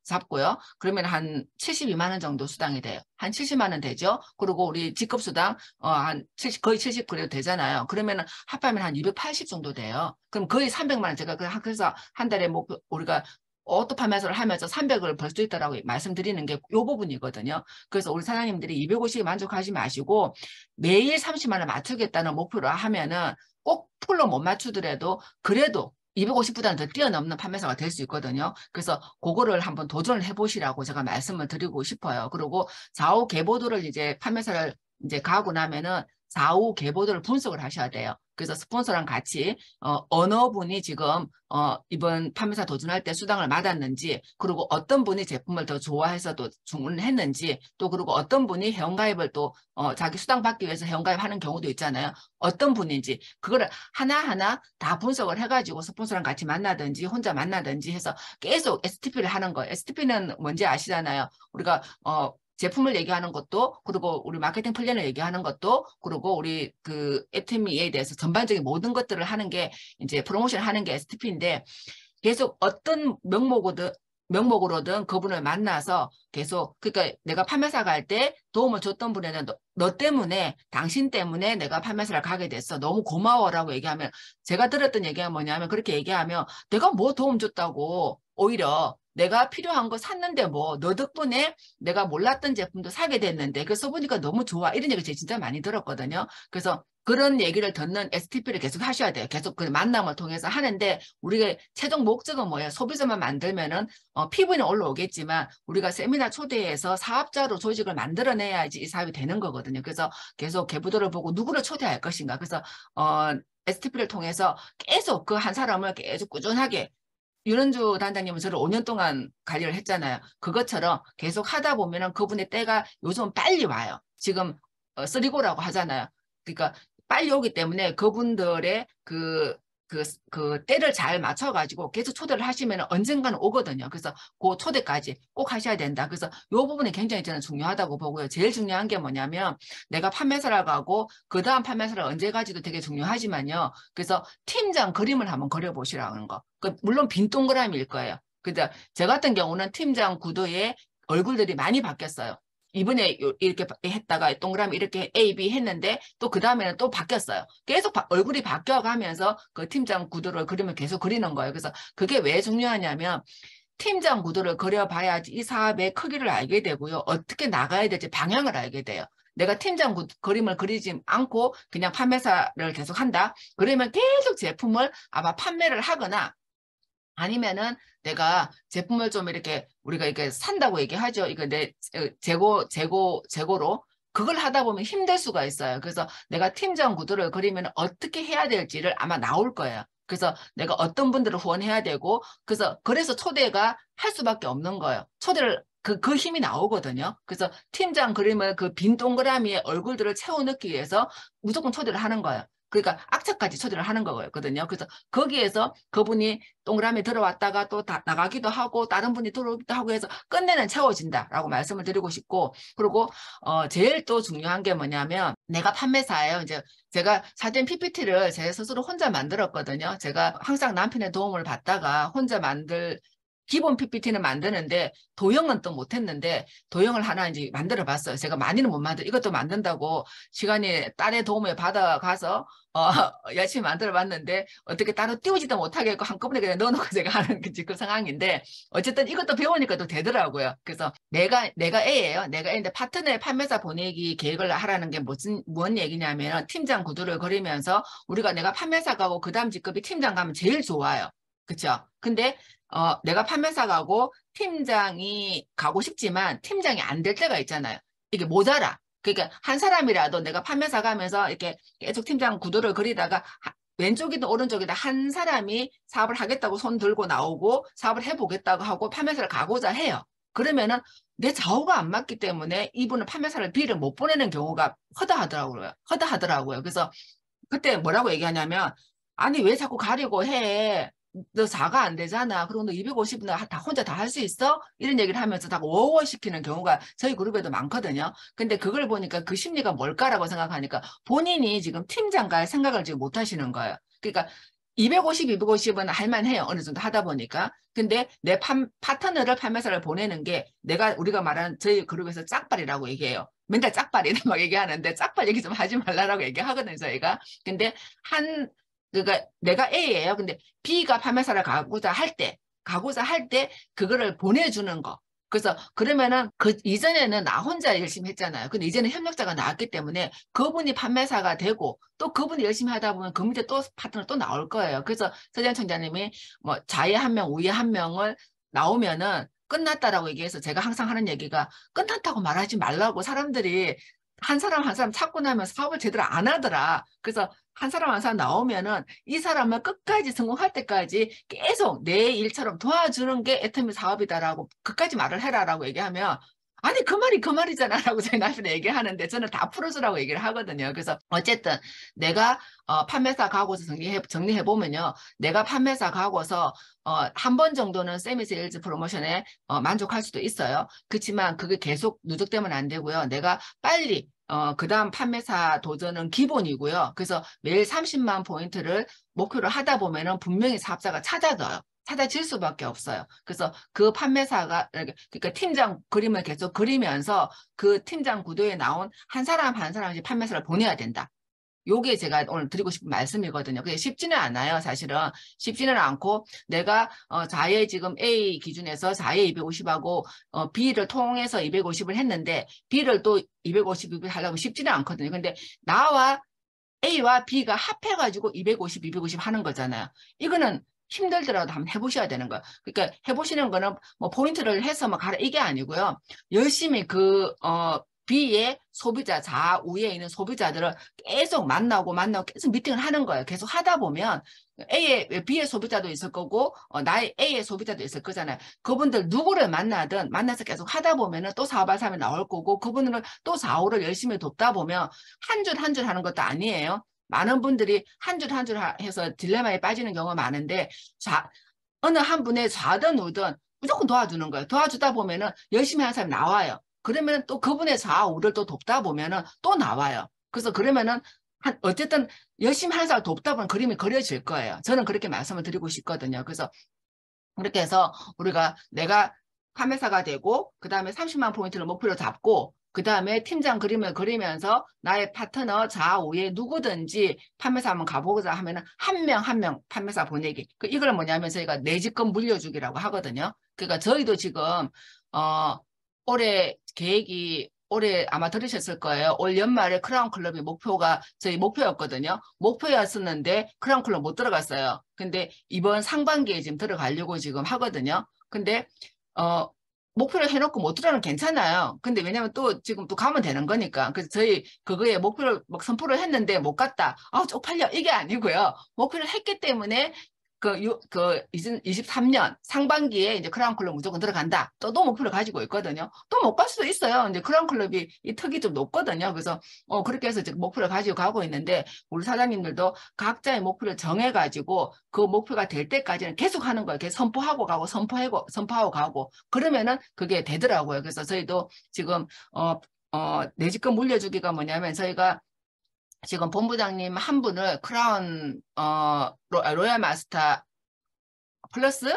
잡고요. 그러면 한 72만 원 정도 수당이 돼요. 한 70만 원 되죠. 그리고 우리 직급 수당 한 70, 거의 70 그래도 되잖아요. 그러면 합하면 한 280 정도 돼요. 그럼 거의 300만 원 제가 그래서 한 달에 목표 우리가 오토 판매사를 하면서 300을 벌 수 있다라고 말씀드리는 게 이 부분이거든요. 그래서 우리 사장님들이 250에 만족하지 마시고 매일 30만 원 맞추겠다는 목표를 하면은 꼭 풀로 못 맞추더라도 그래도 250보다는 더 뛰어넘는 판매사가 될 수 있거든요. 그래서 그거를 한번 도전을 해보시라고 제가 말씀을 드리고 싶어요. 그리고 좌우 계보도를 이제 판매사를 이제 가고 나면은 사후 계보도를 분석을 하셔야 돼요. 그래서 스폰서랑 같이 어느 분이 지금 이번 판매사 도전할 때 수당을 받았는지, 그리고 어떤 분이 제품을 더 좋아해서 또 주문을 했는지, 또 그리고 어떤 분이 회원가입을 또 자기 수당 받기 위해서 회원가입하는 경우도 있잖아요. 어떤 분인지 그거를 하나하나 다 분석을 해가지고 스폰서랑 같이 만나든지 혼자 만나든지 해서 계속 STP를 하는 거예요. STP는 뭔지 아시잖아요. 우리가 제품을 얘기하는 것도, 그리고 우리 마케팅 플랜을 얘기하는 것도, 그리고 우리 그 FMEA에 대해서 전반적인 모든 것들을 하는 게 이제 프로모션 하는 게 STP인데, 계속 어떤 명목으로든 그분을 만나서 계속, 그러니까 내가 판매사 갈 때 도움을 줬던 분에는 너 때문에, 당신 때문에 내가 판매사를 가게 됐어. 너무 고마워라고 얘기하면, 제가 들었던 얘기가 뭐냐면, 그렇게 얘기하면 내가 뭐 도움 줬다고, 오히려 내가 필요한 거 샀는데 뭐 너 덕분에 내가 몰랐던 제품도 사게 됐는데 그거 써보니까 너무 좋아. 이런 얘기 제가 진짜 많이 들었거든요. 그래서 그런 얘기를 듣는 STP를 계속 하셔야 돼요. 계속 그 만남을 통해서 하는데, 우리가 최종 목적은 뭐예요? 소비자만 만들면은 PV는 올라오겠지만 우리가 세미나 초대해서 사업자로 조직을 만들어내야지 이 사업이 되는 거거든요. 그래서 계속 계부도를 보고 누구를 초대할 것인가. 그래서 STP를 통해서 계속 그 한 사람을 계속 꾸준하게, 윤은주 단장님은 저를 5년 동안 관리를 했잖아요. 그것처럼 계속 하다 보면은 그분의 때가 요즘 빨리 와요. 지금 쓰리고라고 하잖아요. 그러니까 빨리 오기 때문에 그분들의 그 때를 잘 맞춰가지고 계속 초대를 하시면 언젠가는 오거든요. 그래서 그 초대까지 꼭 하셔야 된다. 그래서 이 부분이 굉장히 저는 중요하다고 보고요. 제일 중요한 게 뭐냐면, 내가 판매사를 가고 그 다음 판매사를 언제 가지도 되게 중요하지만요. 그래서 팀장 그림을 한번 그려보시라는 거. 물론 빈 동그라미일 거예요. 근데 저 같은 경우는 팀장 구도에 얼굴들이 많이 바뀌었어요. 이번에 이렇게 했다가 동그라미 이렇게 A, B 했는데 또 그 다음에는 또 바뀌었어요. 계속 얼굴이 바뀌어가면서 그 팀장 구도를 그리면 계속 그리는 거예요. 그래서 그게 왜 중요하냐면, 팀장 구도를 그려봐야지 이 사업의 크기를 알게 되고요. 어떻게 나가야 될지 방향을 알게 돼요. 내가 팀장 그림을 그리지 않고 그냥 판매사를 계속 한다. 그러면 계속 제품을 아마 판매를 하거나, 아니면은 제품을 좀 이렇게 우리가 이렇게 산다고 얘기하죠. 이거 내 재고로 그걸 하다 보면 힘들 수가 있어요. 그래서 내가 팀장 구도를 그리면 어떻게 해야 될지를 아마 나올 거예요. 그래서 내가 어떤 분들을 후원해야 되고, 그래서 초대가 할 수밖에 없는 거예요. 초대를 그 힘이 나오거든요. 그래서 팀장 그림을 그 빈 동그라미에 얼굴들을 채워넣기 위해서 무조건 초대를 하는 거예요. 그러니까 악착같이 초대를 하는 거거든요. 그래서 거기에서 그분이 동그라미 들어왔다가 또 나가기도 하고 다른 분이 들어오기도 하고 해서 끝내는 채워진다라고 말씀을 드리고 싶고, 그리고 제일 또 중요한 게 뭐냐면, 내가 판매사예요. 이제 제가 사진 PPT를 제 스스로 혼자 만들었거든요. 제가 항상 남편의 도움을 받다가 혼자 기본 PPT는 만드는데 도형은 또 못했는데, 도형을 하나 이제 만들어 봤어요. 제가 많이는 못 만들어, 이것도 만든다고 시간이 딸의 도움을 받아가서 열심히 만들어 봤는데 어떻게 따로 띄우지도 못하겠고 한꺼번에 그냥 넣어놓고 제가 하는 그 상황인데, 어쨌든 이것도 배우니까 또 되더라고요. 그래서 내가 A예요. 내가 A인데 파트너의 판매사 보내기 계획을 하라는 게 무슨 얘기냐면, 팀장 구도를 그리면서 내가 판매사 가고 그 다음 직급이 팀장 가면 제일 좋아요. 그렇죠? 근데 내가 판매사 가고 팀장이 가고 싶지만 팀장이 안 될 때가 있잖아요. 이게 모자라. 그러니까 한 사람이라도 내가 판매사 가면서 이렇게 계속 팀장 구도를 그리다가 왼쪽이든 오른쪽이든 한 사람이 사업을 하겠다고 손 들고 나오고 사업을 해보겠다고 하고 판매사를 가고자 해요. 그러면은 내 좌우가 안 맞기 때문에 이분은 판매사를 B를 못 보내는 경우가 허다하더라고요. 그래서 그때 뭐라고 얘기하냐면, 아니 왜 자꾸 가려고 해? 너 4가 안 되잖아. 그리고 너 250은 다 혼자 다 할 수 있어? 이런 얘기를 하면서 다 워워시키는 경우가 저희 그룹에도 많거든요. 근데 그걸 보니까 그 심리가 뭘까라고 생각하니까, 본인이 지금 팀장 갈 생각을 지금 못 하시는 거예요. 그러니까 250은 할만해요. 어느 정도 하다 보니까. 근데 내 파트너를 판매사를 보내는 게 우리가 말하는 저희 그룹에서 짝발이라고 얘기해요. 맨날 짝발이다 막 얘기하는데, 짝발 얘기 좀 하지 말라고 얘기하거든요, 저희가. 근데 그러니까 내가 A예요. 근데 B가 판매사를 가고자 할 때 그거를 보내주는 거. 그래서 그러면은 이전에는 나 혼자 열심히 했잖아요. 근데 이제는 협력자가 나왔기 때문에 그분이 판매사가 되고, 또 그분이 열심히 하다 보면 그 밑에 또 파트너 또 나올 거예요. 그래서 서재현 총장님이 뭐 좌에 한 명, 우에 한 명을 나오면은 끝났다라고 얘기해서, 제가 항상 하는 얘기가 끝났다고 말하지 말라고. 사람들이 한 사람 한 사람 찾고 나면 사업을 제대로 안 하더라. 그래서 한 사람 한 사람 나오면은 이 사람을 끝까지 성공할 때까지 계속 내 일처럼 도와주는 게 애터미 사업이다라고 끝까지 말을 해라라고 얘기하면 아니 그 말이 그 말이잖아라고 저희 남편이 얘기하는데 저는 다 풀어주라고 얘기를 하거든요. 그래서 어쨌든 내가 판매사 가고서 정리해 보면요, 내가 판매사 가고서 한 번 정도는 세미 세일즈 프로모션에 만족할 수도 있어요. 그렇지만 그게 계속 누적되면 안 되고요. 내가 빨리 그 다음 판매사 도전은 기본이고요. 그래서 매일 30만 포인트를 목표로 하다 보면은 분명히 사업자가 찾아질 수밖에 없어요. 그래서 그 판매사가, 그러니까 팀장 그림을 계속 그리면서 그 팀장 구도에 나온 한 사람 한 사람씩 판매사를 보내야 된다. 요게 제가 오늘 드리고 싶은 말씀이거든요. 그게 쉽지는 않아요. 사실은 쉽지는 않고 내가 자회 지금 A 기준에서 자회 250하고 B를 통해서 250을 했는데 B를 또 250 하려면 쉽지는 않거든요. 근데 나와 A와 B가 합해가지고 250 하는 거잖아요. 이거는 힘들더라도 한번 해보셔야 되는 거예요. 그러니까 해보시는 거는 뭐 포인트를 해서 뭐 가라 이게 아니고요. 열심히 B의 소비자, 좌우에 있는 소비자들을 계속 만나고 계속 미팅을 하는 거예요. 계속 하다 보면 B의 소비자도 있을 거고 나의 A의 소비자도 있을 거잖아요. 그분들 누구를 만나서 계속 하다 보면은 또 사업할 사람이 나올 거고 그분들은 또 좌우를 열심히 돕다 보면 한 줄 한 줄 하는 것도 아니에요. 많은 분들이 한 줄 한 줄 해서 딜레마에 빠지는 경우가 많은데 어느 한 분의 좌든 우든 무조건 도와주는 거예요. 도와주다 보면은 열심히 하는 사람이 나와요. 그러면 또 그분의 좌우를 또 돕다 보면은 또 나와요. 그래서 그러면은 어쨌든 열심히 하는 사람을 돕다 보면 그림이 그려질 거예요. 저는 그렇게 말씀을 드리고 싶거든요. 그래서 그렇게 해서 내가 판매사가 되고 그 다음에 30만 포인트를 목표로 잡고 그 다음에 팀장 그림을 그리면서 나의 파트너 좌우에 누구든지 판매사 한번 가보고자 하면은 한 명 판매사 보내기. 이걸 뭐냐면 저희가 내 집금 물려주기라고 하거든요. 그러니까 저희도 지금 올해 계획이 올해 아마 들으셨을 거예요. 올 연말에 크라운 클럽이 저희 목표였거든요. 목표였었는데 크라운 클럽 못 들어갔어요. 근데 이번 상반기에 지금 들어가려고 지금 하거든요. 근데 목표를 해놓고 못 들어가면 괜찮아요. 근데 왜냐면 또 지금 또 가면 되는 거니까. 그래서 저희 그거에 목표를 막 선포를 했는데 못 갔다. 쪽팔려. 이게 아니고요. 목표를 했기 때문에 23년 상반기에 이제 크라운 클럽 무조건 들어간다. 또 목표를 가지고 있거든요. 또 못 갈 수도 있어요. 이제 크라운 클럽이 이 턱이 좀 높거든요. 그래서 그렇게 해서 지금 목표를 가지고 가고 있는데 우리 사장님들도 각자의 목표를 정해가지고 그 목표가 될 때까지는 계속 하는 거예요. 계속 선포하고 가고 선포하고 가고 그러면은 그게 되더라고요. 그래서 저희도 지금 내 집금 물려주기가 뭐냐면 저희가 지금 본부장님 한 분을 크라운 로얄 마스터 플러스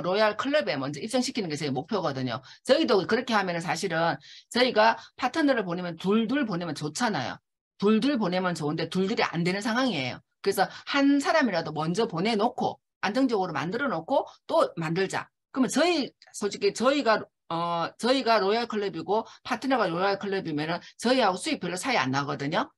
로얄 클럽에 먼저 입성시키는 게 저희 목표거든요. 저희도 그렇게 하면 사실은 저희가 파트너를 보내면 둘둘 보내면 좋잖아요. 둘둘 보내면 좋은데 둘둘이 안 되는 상황이에요. 그래서 한 사람이라도 먼저 보내놓고 안정적으로 만들어 놓고 또 만들자. 그러면 솔직히 저희가 로얄 클럽이고 파트너가 로얄 클럽이면은 저희하고 수입 별로 차이 안 나거든요.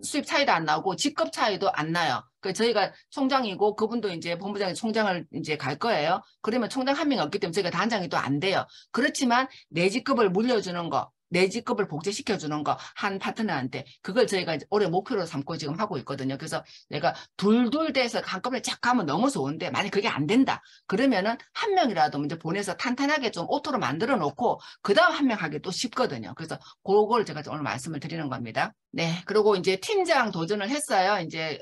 수입 차이도 안 나고 직급 차이도 안 나요. 그 저희가 총장이고 그분도 이제 본부장이 총장을 이제 갈 거예요. 그러면 총장 한 명이 없기 때문에 저희가 단장이 또 안 돼요. 그렇지만 내 직급을 물려주는 거, 내 직급을 복제시켜 주는 거 한 파트너한테 그걸 저희가 이제 올해 목표로 삼고 지금 하고 있거든요. 그래서 내가 둘둘 돼서 한꺼번에 쫙 가면 너무 좋은데 만약 그게 안 된다. 그러면은 한 명이라도 먼저 보내서 탄탄하게 좀 오토로 만들어 놓고 그 다음 한 명 하기 또 쉽거든요. 그래서 그걸 제가 오늘 말씀을 드리는 겁니다. 네. 그리고 이제 팀장 도전을 했어요. 이제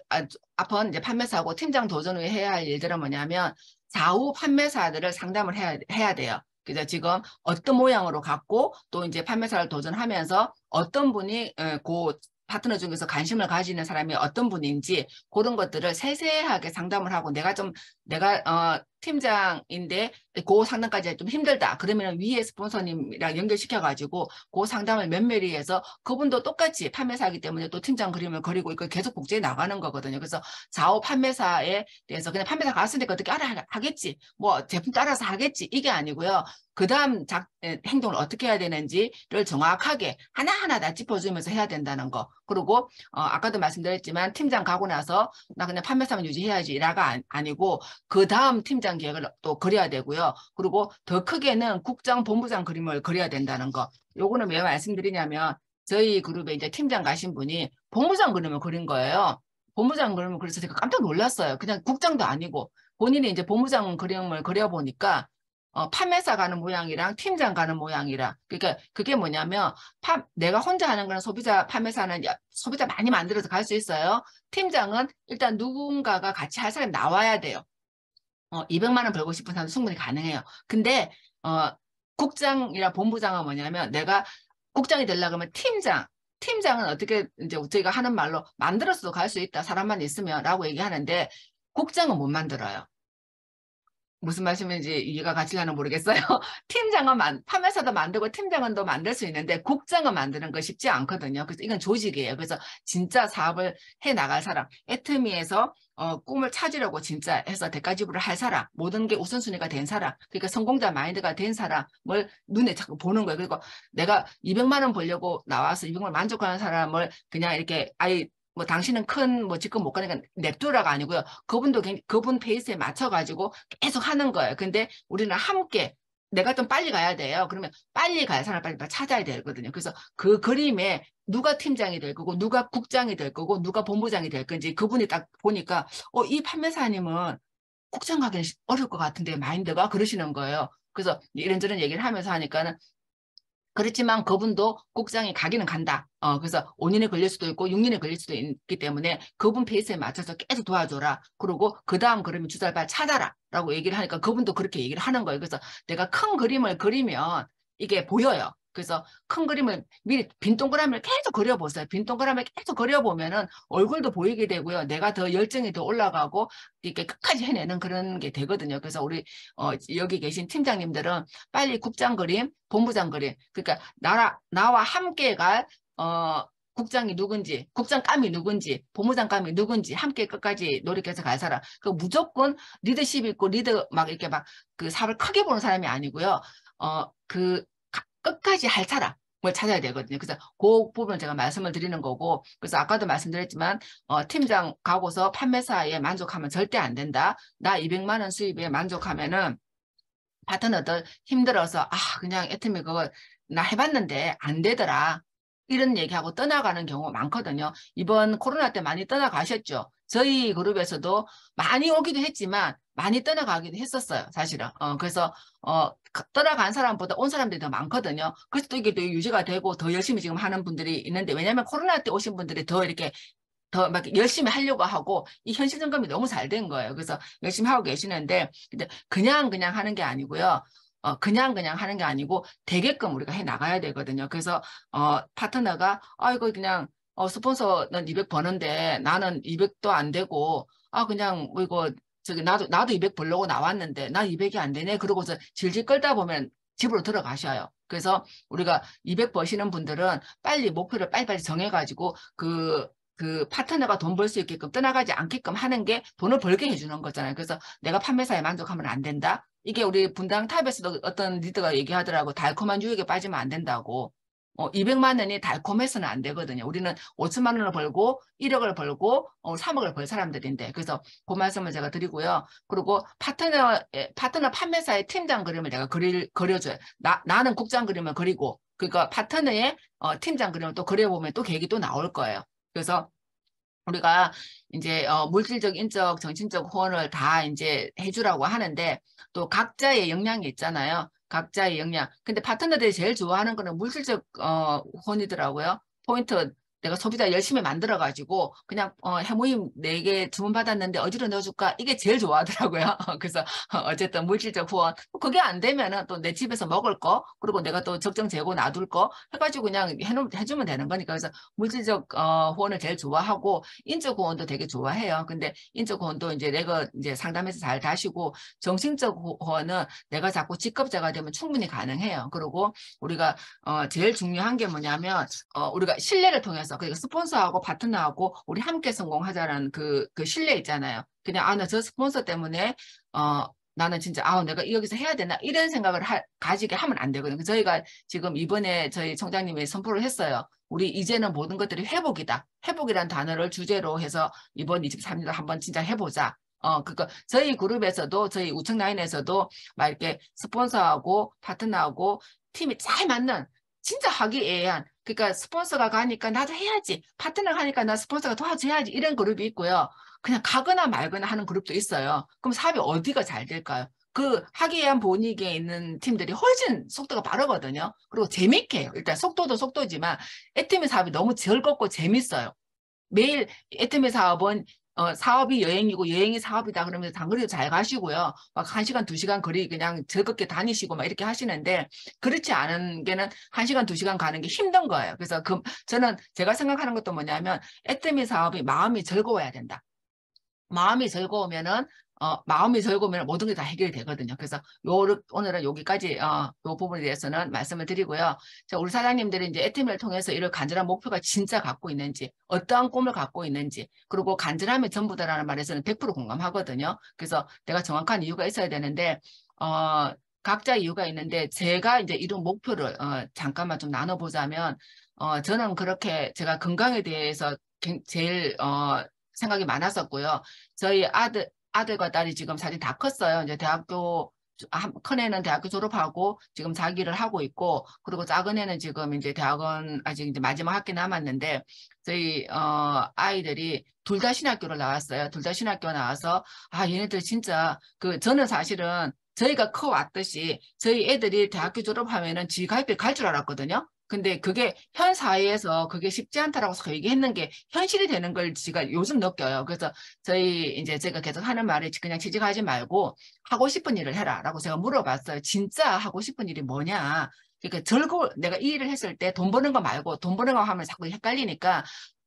앞은 이제 판매사고 팀장 도전을 해야 할 일들은 뭐냐면 좌우 판매사들을 상담을 해야 돼요. 그래서 지금 어떤 모양으로 갖고 또 이제 판매사를 도전하면서 어떤 분이 그 파트너 중에서 관심을 가지는 사람이 어떤 분인지 그런 것들을 세세하게 상담을 하고 내가 팀장인데 그 상담까지 좀 힘들다. 그러면 위에 스폰서님이랑 연결시켜가지고 그 상담을 면밀히 해서 그분도 똑같이 판매사이기 때문에 또 팀장 그림을 그리고 이걸 계속 복제해 나가는 거거든요. 그래서 좌우 판매사에 대해서 그냥 판매사 갔으니까 어떻게 하겠지. 뭐 제품 따라서 하겠지. 이게 아니고요. 그 다음 행동을 어떻게 해야 되는지를 정확하게 하나하나 다 짚어주면서 해야 된다는 거. 그리고 아까도 말씀드렸지만 팀장 가고 나서 나 그냥 판매사만 유지해야지 이라가 아니고 그 다음 팀장 계획을 또 그려야 되고요. 그리고 더 크게는 국장, 본부장 그림을 그려야 된다는 거. 요거는 왜 말씀드리냐면 저희 그룹에 이제 팀장 가신 분이 본부장 그림을 그린 거예요. 본부장 그림을 그래서 제가 깜짝 놀랐어요. 그냥 국장도 아니고 본인이 이제 본부장 그림을 그려보니까 판매사 가는 모양이랑 팀장 가는 모양이랑 그러니까 그게 뭐냐면 내가 혼자 하는 거는 소비자 판매사는 소비자 많이 만들어서 갈 수 있어요. 팀장은 일단 누군가가 같이 할 사람이 나와야 돼요. 200만 원 벌고 싶은 사람도 충분히 가능해요. 근데 국장이나 본부장은 뭐냐면 내가 국장이 되려고 하면 팀장은 어떻게 이제 저희가 하는 말로 만들어서도 갈 수 있다. 사람만 있으면 라고 얘기하는데 국장은 못 만들어요. 무슨 말씀인지 이해가 가실려나 모르겠어요. 팀장은 판매사도 만들고 팀장은 또 만들 수 있는데 국장은 만드는 거 쉽지 않거든요. 그래서 이건 조직이에요. 그래서 진짜 사업을 해 나갈 사람, 애터미에서 꿈을 찾으려고 진짜 해서 대가지불을 할 사람, 모든 게 우선순위가 된 사람, 그러니까 성공자 마인드가 된 사람을 눈에 자꾸 보는 거예요. 그리고 내가 200만 원 벌려고 나와서 200만 원 만족하는 사람을 그냥 이렇게 뭐 당신은 큰 뭐 직급 못 가니까 냅두라가 아니고요. 그분도 그분 페이스에 맞춰가지고 계속 하는 거예요. 근데 우리는 함께 내가 좀 빨리 가야 돼요. 그러면 빨리 갈 사람을 빨리 찾아야 되거든요. 그래서 그 그림에 누가 팀장이 될 거고 누가 국장이 될 거고 누가 본부장이 될 건지 그분이 딱 보니까 이 판매사님은 국장 가기는 어려울 것 같은데 마인드가 그러시는 거예요. 그래서 이런저런 얘기를 하면서 하니까는 그렇지만 그분도 국장이 가기는 간다. 그래서 5년에 걸릴 수도 있고 6년에 걸릴 수도 있기 때문에 그분 페이스에 맞춰서 계속 도와줘라. 그리고 그 다음 그림을 주사를 빨리 찾아라. 라고 얘기를 하니까 그분도 그렇게 얘기를 하는 거예요. 그래서 내가 큰 그림을 그리면 이게 보여요. 그래서 큰 그림을 미리 빈 동그라미를 계속 그려보세요. 빈 동그라미를 계속 그려보면은 얼굴도 보이게 되고요. 내가 더 열정이 더 올라가고 이렇게 끝까지 해내는 그런 게 되거든요. 그래서 우리 여기 계신 팀장님들은 빨리 국장 그림, 본부장 그림, 그러니까 나와 함께 갈 국장이 누군지, 국장감이 누군지, 본부장감이 누군지 함께 끝까지 노력해서 갈 사람. 그 무조건 리더십 있고 리더 막 이렇게 막 그 사업을 크게 보는 사람이 아니고요. 끝까지 할 사람을 찾아야 되거든요. 그래서 그 부분 제가 말씀을 드리는 거고, 그래서 아까도 말씀드렸지만 팀장 가고서 판매사에 만족하면 절대 안 된다. 나 200만 원 수입에 만족하면은 파트너들 힘들어서 그냥 애터미 그거 나 해봤는데 안 되더라. 이런 얘기하고 떠나가는 경우가 많거든요. 이번 코로나 때 많이 떠나가셨죠. 저희 그룹에서도 많이 오기도 했지만 많이 떠나가기도 했었어요. 사실은. 그래서 떠나간 사람보다 온 사람들이 더 많거든요. 그래서 또 이게 또 유지가 되고 더 열심히 지금 하는 분들이 있는데, 왜냐하면 코로나 때 오신 분들이 더 이렇게 더 막 열심히 하려고 하고 이 현실 점검이 너무 잘 된 거예요. 그래서 열심히 하고 계시는데 근데 그냥 하는 게 아니고요. 그냥 하는 게 아니고 되게끔 우리가 해 나가야 되거든요. 그래서 파트너가 이거 그냥 스폰서는 200 버는데 나는 200도 안 되고 그냥 뭐 이거 저기 나도 200 벌려고 나왔는데 나 200이 안 되네. 그러고서 질질 끌다 보면 집으로 들어가셔요. 그래서 우리가 200 버시는 분들은 빨리 목표를 빨리빨리 정해가지고 그 파트너가 돈 벌 수 있게끔 떠나가지 않게끔 하는 게 돈을 벌게 해주는 거잖아요. 그래서 내가 판매사에 만족하면 안 된다. 이게 우리 분당 탑에서도 어떤 리더가 얘기하더라고. 달콤한 유혹에 빠지면 안 된다고. 200만 원이 달콤해서는 안 되거든요. 우리는 5천만 원을 벌고 1억을 벌고 3억을 벌 사람들인데, 그래서 그 말씀을 제가 드리고요. 그리고 파트너 판매사의 팀장 그림을 내가 그려줘요. 나는 국장 그림을 그리고 그러니까 파트너의 팀장 그림을 또 그려보면 또 계획이 또 나올 거예요. 그래서 우리가 이제 물질적, 인적, 정신적 후원을 다 이제 해주라고 하는데 또 각자의 역량이 있잖아요. 각자의 역량. 근데 파트너들이 제일 좋아하는 거는 물질적 후원이더라고요. 포인트 내가 소비자 열심히 만들어가지고 그냥 해모임 4개 주문받았는데 어디로 넣어줄까? 이게 제일 좋아하더라고요. 그래서 어쨌든 물질적 후원. 그게 안 되면은 또 내 집에서 먹을 거, 그리고 내가 또 적정 재고 놔둘 거 해가지고 그냥 해주면 되는 거니까. 그래서 물질적 후원을 제일 좋아하고 인적 후원도 되게 좋아해요. 근데 인적 후원도 이제 내가 이제 상담해서 잘 다시고, 정신적 후원은 내가 자꾸 직급자가 되면 충분히 가능해요. 그리고 우리가 제일 중요한 게 뭐냐면 우리가 신뢰를 통해서, 그러니까 스폰서하고 파트너하고 우리 함께 성공하자라는 그 신뢰 있잖아요. 그냥 나 저 스폰서 때문에 나는 진짜 내가 여기서 해야 되나 이런 생각을 가지게 하면 안 되거든요. 저희가 지금 이번에 저희 총장님이 선포를 했어요. 우리 이제는 모든 것들이 회복이다. 회복이란 단어를 주제로 해서 이번 23년도 한번 진짜 해보자. 저희 그룹에서도, 저희 우청라인에서도 막 이렇게 스폰서하고 파트너하고 팀이 잘 맞는, 진짜 화기애애한, 그러니까 스폰서가 가니까 나도 해야지. 파트너가 하니까 나 스폰서가 도와줘야지. 이런 그룹이 있고요. 그냥 가거나 말거나 하는 그룹도 있어요. 그럼 사업이 어디가 잘 될까요? 그 하기 위한 분위기에 있는 팀들이 훨씬 속도가 빠르거든요. 그리고 재밌게 해요. 일단 속도도 속도지만 애터미 사업이 너무 즐겁고 재밌어요. 매일 애터미 사업은 사업이 여행이고 여행이 사업이다 그러면서 단거리도 잘 가시고요. 막 1시간, 2시간 거리 그냥 즐겁게 다니시고 막 이렇게 하시는데 그렇지 않은 게는 1시간, 2시간 가는 게 힘든 거예요. 그래서 저는 제가 생각하는 것도 뭐냐면 애터미 사업이 마음이 즐거워야 된다. 마음이 즐거우면은 마음이 즐거우면 모든 게 다 해결이 되거든요. 그래서 오늘은 여기까지 요 부분에 대해서는 말씀을 드리고요. 자, 우리 사장님들이 이제 애터미를 통해서 이런 간절한 목표가 진짜 갖고 있는지, 어떠한 꿈을 갖고 있는지, 그리고 간절함이 전부다라는 말에서는 100% 공감하거든요. 그래서 내가 정확한 이유가 있어야 되는데 각자 이유가 있는데 제가 이제 이런 목표를 잠깐만 좀 나눠보자면 저는 그렇게 제가 건강에 대해서 제일 생각이 많았었고요. 저희 아들과 딸이 지금 사실 다 컸어요. 이제 큰애는 대학교 졸업하고 지금 자기를 하고 있고, 그리고 작은 애는 지금 이제 대학원 아직 이제 마지막 학기 남았는데, 저희, 아이들이 둘 다 신학교를 나왔어요. 둘 다 신학교 나와서, 얘네들 진짜, 저는 사실은 저희가 커왔듯이 저희 애들이 대학교 졸업하면은 지가입에 갈 줄 알았거든요. 근데 그게 현 사회에서 그게 쉽지 않다라고 얘기했는 게 현실이 되는 걸 제가 요즘 느껴요. 그래서 제가 계속 하는 말이 그냥 취직하지 말고 하고 싶은 일을 해라라고 제가 물어봤어요. 진짜 하고 싶은 일이 뭐냐? 그러니까 내가 이 일을 했을 때 돈 버는 거 말고 돈 버는 거 하면 자꾸 헷갈리니까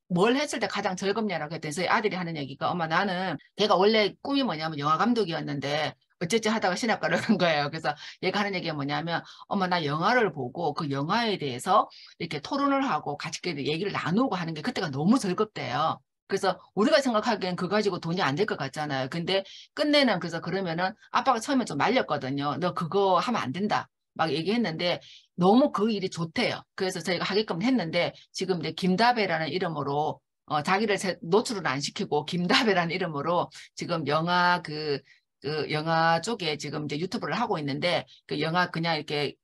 뭘 했을 때 가장 즐겁냐라고 했더니 저희 아들이 하는 얘기가 엄마 나는 걔가 원래 꿈이 뭐냐면 영화 감독이었는데 어쨌지 하다가 신학과를 간 거예요. 그래서 얘가 하는 얘기가 뭐냐면 엄마 나 영화를 보고 그 영화에 대해서 이렇게 토론을 하고 같이 얘기를 나누고 하는 게 그때가 너무 즐겁대요. 그래서 우리가 생각하기엔 그거 가지고 돈이 안 될 것 같잖아요. 근데 끝내는 그래서 그러면은 아빠가 처음에 좀 말렸거든요. 너 그거 하면 안 된다. 막 얘기했는데 너무 그 일이 좋대요. 그래서 저희가 하게끔 했는데 지금 이제 김다배라는 이름으로 자기를 노출을 안 시키고 김다배라는 이름으로 지금 영화 쪽에 지금 이제 유튜브를 하고 있는데 그 영화 그냥 이렇게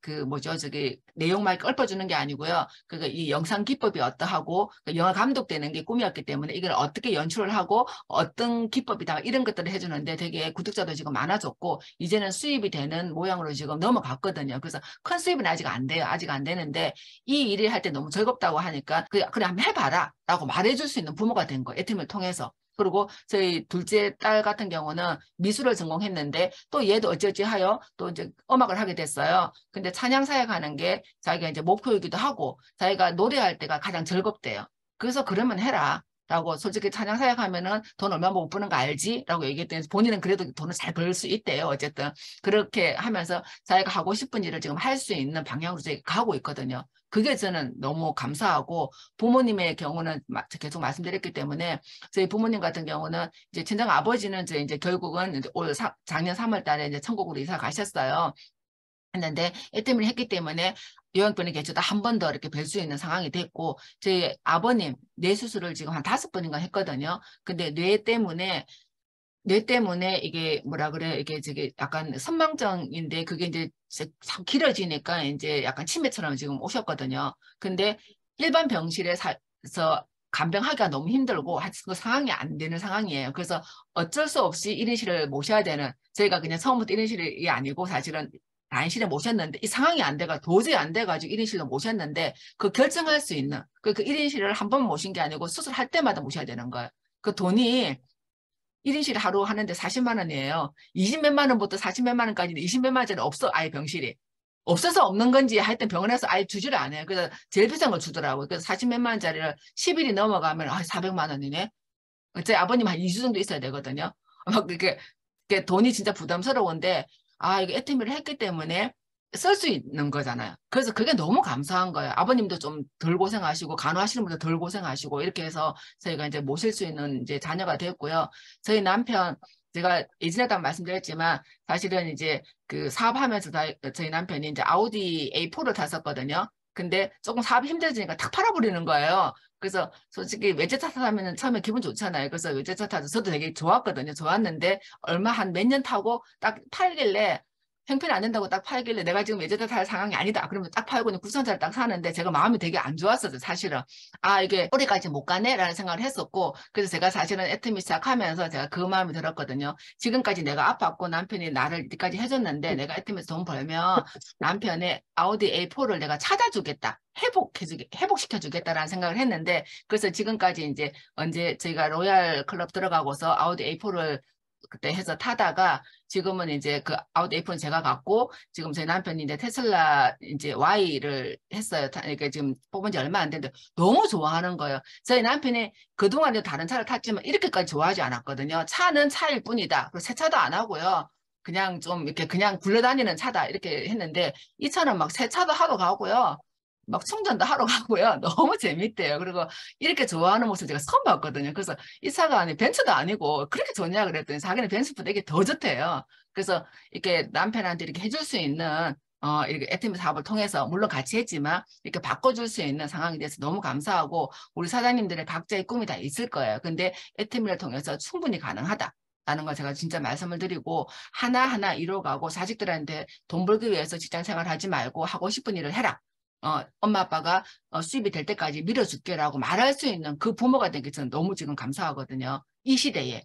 내용만 이렇게 읊어주는 게 아니고요. 이 영상 기법이 어떠하고 영화 감독되는 게 꿈이었기 때문에 이걸 어떻게 연출을 하고 어떤 기법이다 이런 것들을 해주는데 되게 구독자도 지금 많아졌고 이제는 수입이 되는 모양으로 지금 넘어갔거든요. 그래서 큰 수입은 아직 안 돼요. 아직 안 되는데 이 일을 할 때 너무 즐겁다고 하니까 그래 한번 해봐라 라고 말해줄 수 있는 부모가 된 거예요. 애팀을 통해서. 그리고 저희 둘째 딸 같은 경우는 미술을 전공했는데 또 얘도 어찌어찌 하여 또 이제 음악을 하게 됐어요. 근데 찬양사에 가는 게 자기가 이제 목표이기도 하고 자기가 노래할 때가 가장 즐겁대요. 그래서 그러면 해라. 라고 솔직히 찬양사에 가면은 돈 얼마 못 버는 거 알지? 라고 얘기했더니 본인은 그래도 돈을 잘 벌 수 있대요. 어쨌든 그렇게 하면서 자기가 하고 싶은 일을 지금 할 수 있는 방향으로 저희가 가고 있거든요. 그게 저는 너무 감사하고 부모님의 경우는 계속 말씀드렸기 때문에 저희 부모님 같은 경우는 이제 친정 아버지는 이제 결국은 이제 작년 3월 달에 이제 천국으로 이사 가셨어요. 했는데 애 때문에 했기 때문에 요양병원 개조다 한 번 더 이렇게 뵐 수 있는 상황이 됐고 저희 아버님 뇌 수술을 지금 한 5번인가 했거든요. 근데 뇌 때문에 이게 뭐라 그래 이게 약간 선망증인데 그게 이제 길어지니까 이제 약간 치매처럼 지금 오셨거든요. 근데 일반 병실에서 간병하기가 너무 힘들고 그 상황이 안 되는 상황이에요. 그래서 어쩔 수 없이 1인실을 모셔야 되는 저희가 그냥 처음부터 1인실이 아니고 사실은 단실에 모셨는데 이 상황이 안 돼가 도저히 안 돼가지고 1인실로 모셨는데 그 결정할 수 있는 그 1인실을 한 번 모신 게 아니고 수술할 때마다 모셔야 되는 거예요. 그 돈이 1인실 하루 하는데 40만 원이에요. 20몇만 원부터 40몇만 원까지는 20몇만 원짜리 없어. 아예 병실이. 없어서 없는 건지 하여튼 병원에서 아예 주지를 않아요. 그래서 제일 비싼 걸 주더라고요. 그래서 40몇만 원짜리를 10일이 넘어가면 400만 원이네. 제 아버님 한 2주 정도 있어야 되거든요. 막 그게 돈이 진짜 부담스러운데 이거 애터미를 했기 때문에 쓸 수 있는 거잖아요. 그래서 그게 너무 감사한 거예요. 아버님도 좀 덜 고생하시고 간호하시는 분도 덜 고생하시고 이렇게 해서 저희가 이제 모실 수 있는 이제 자녀가 됐고요. 저희 남편 제가 예전에도 말씀드렸지만 사실은 이제 그 사업하면서 저희 남편이 이제 아우디 A4를 탔었거든요. 근데 조금 사업이 힘들어지니까 탁 팔아버리는 거예요. 그래서 솔직히 외제차 타면 처음에 기분 좋잖아요. 그래서 외제차 타서 저도 되게 좋았거든요. 좋았는데 얼마 한 몇 년 타고 딱 팔길래 형편이 안 된다고 딱 팔길래 내가 지금 외제차 살 상황이 아니다. 그러면 딱 팔고 구성차를 딱 사는데 제가 마음이 되게 안 좋았어요. 사실은. 아, 이게 올해까지 못 가네? 라는 생각을 했었고, 그래서 제가 사실은 애터미 시작하면서 제가 그 마음이 들었거든요. 지금까지 내가 아팠고 남편이 나를 이때까지 해줬는데 내가 애터미에서 돈 벌면 남편의 아우디 A4를 내가 찾아주겠다. 회복시켜주겠다라는 생각을 했는데, 그래서 지금까지 이제 언제 저희가 로얄 클럽 들어가고서 아우디 A4를 그때 해서 타다가 지금은 이제 그 아우디 A4는 제가 갖고 지금 저희 남편이 이제 테슬라 이제 Y를 했어요. 그러니까 지금 뽑은 지 얼마 안 됐는데 너무 좋아하는 거예요. 저희 남편이 그동안에 다른 차를 탔지만 이렇게까지 좋아하지 않았거든요. 차는 차일 뿐이다. 그리고 세차도 안 하고요. 그냥 좀 이렇게 그냥 굴러다니는 차다 이렇게 했는데 이 차는 막 세차도 하러 가고요. 막 충전도 하러 가고요. 너무 재밌대요. 그리고 이렇게 좋아하는 모습 제가 처음 봤거든요. 그래서 이 차가 아니 벤츠도 아니고 그렇게 좋냐 그랬더니 자기는 벤츠보다 이게 더 좋대요. 그래서 이렇게 남편한테 이렇게 해줄 수 있는 이렇게 애터미 사업을 통해서 물론 같이 했지만 이렇게 바꿔줄 수 있는 상황이 돼서 너무 감사하고 우리 사장님들의 각자의 꿈이 다 있을 거예요. 근데 애터미를 통해서 충분히 가능하다. 라는 걸 제가 진짜 말씀을 드리고 하나하나 이뤄가고 자식들한테 돈 벌기 위해서 직장 생활 하지 말고 하고 싶은 일을 해라. 엄마 아빠가 수입이 될 때까지 밀어줄게라고 말할 수 있는 그 부모가 된 게 저는 너무 지금 감사하거든요. 이 시대에.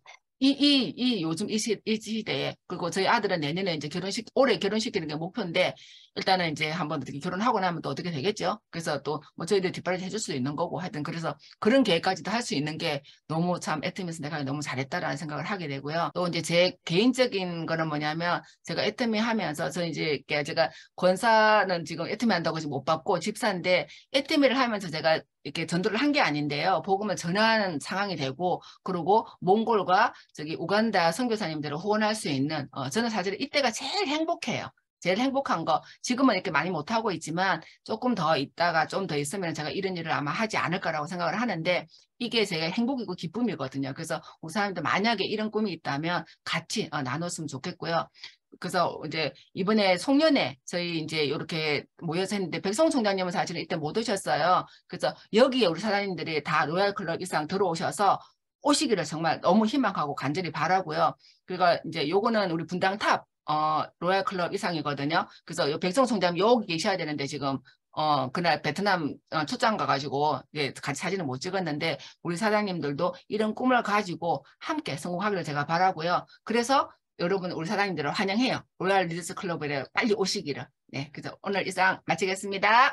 요즘 이 시대에. 그리고 저희 아들은 내년에 이제 올해 결혼시키는 게 목표인데, 일단은 이제 한번 어떻게 결혼하고 나면 또 어떻게 되겠죠? 그래서 또 뭐 저희들 뒷바라지 해줄 수 있는 거고 하여튼 그래서 그런 계획까지도 할 수 있는 게 너무 참 애터미에서 내가 너무 잘했다라는 생각을 하게 되고요. 또 이제 제 개인적인 거는 뭐냐면 제가 애터미 하면서 저 이제 제가 권사는 지금 애터미 한다고 지금 못 받고 집사인데 애터미를 하면서 제가 이렇게 전도를 한 게 아닌데요. 복음을 전하는 상황이 되고 그리고 몽골과 저기 우간다 선교사님들을 후원할 수 있는 저는 사실 이때가 제일 행복해요. 제일 행복한 거 지금은 이렇게 많이 못하고 있지만 조금 더 있다가 좀 더 있으면 제가 이런 일을 아마 하지 않을까라고 생각을 하는데 이게 제가 행복이고 기쁨이거든요. 그래서 우리 사람들 만약에 이런 꿈이 있다면 같이 나눴으면 좋겠고요. 그래서 이제 이번에 송년회 저희 이제 이렇게 모여서 했는데 백성 총장님은 사실은 이때 못 오셨어요. 그래서 여기에 우리 사장님들이 다 로얄 클럽 이상 들어오셔서 오시기를 정말 너무 희망하고 간절히 바라고요. 그리고 이제 요거는 우리 분당 탑 로얄 클럽 이상이거든요. 그래서 요 백성 총장님 여기 계셔야 되는데 지금 그날 베트남 출장 가가지고 같이 사진을 못 찍었는데 우리 사장님들도 이런 꿈을 가지고 함께 성공하기를 제가 바라고요. 그래서 여러분 우리 사장님들을 환영해요. 로얄 리더스 클럽에 빨리 오시기를. 네, 그래서 오늘 이상 마치겠습니다.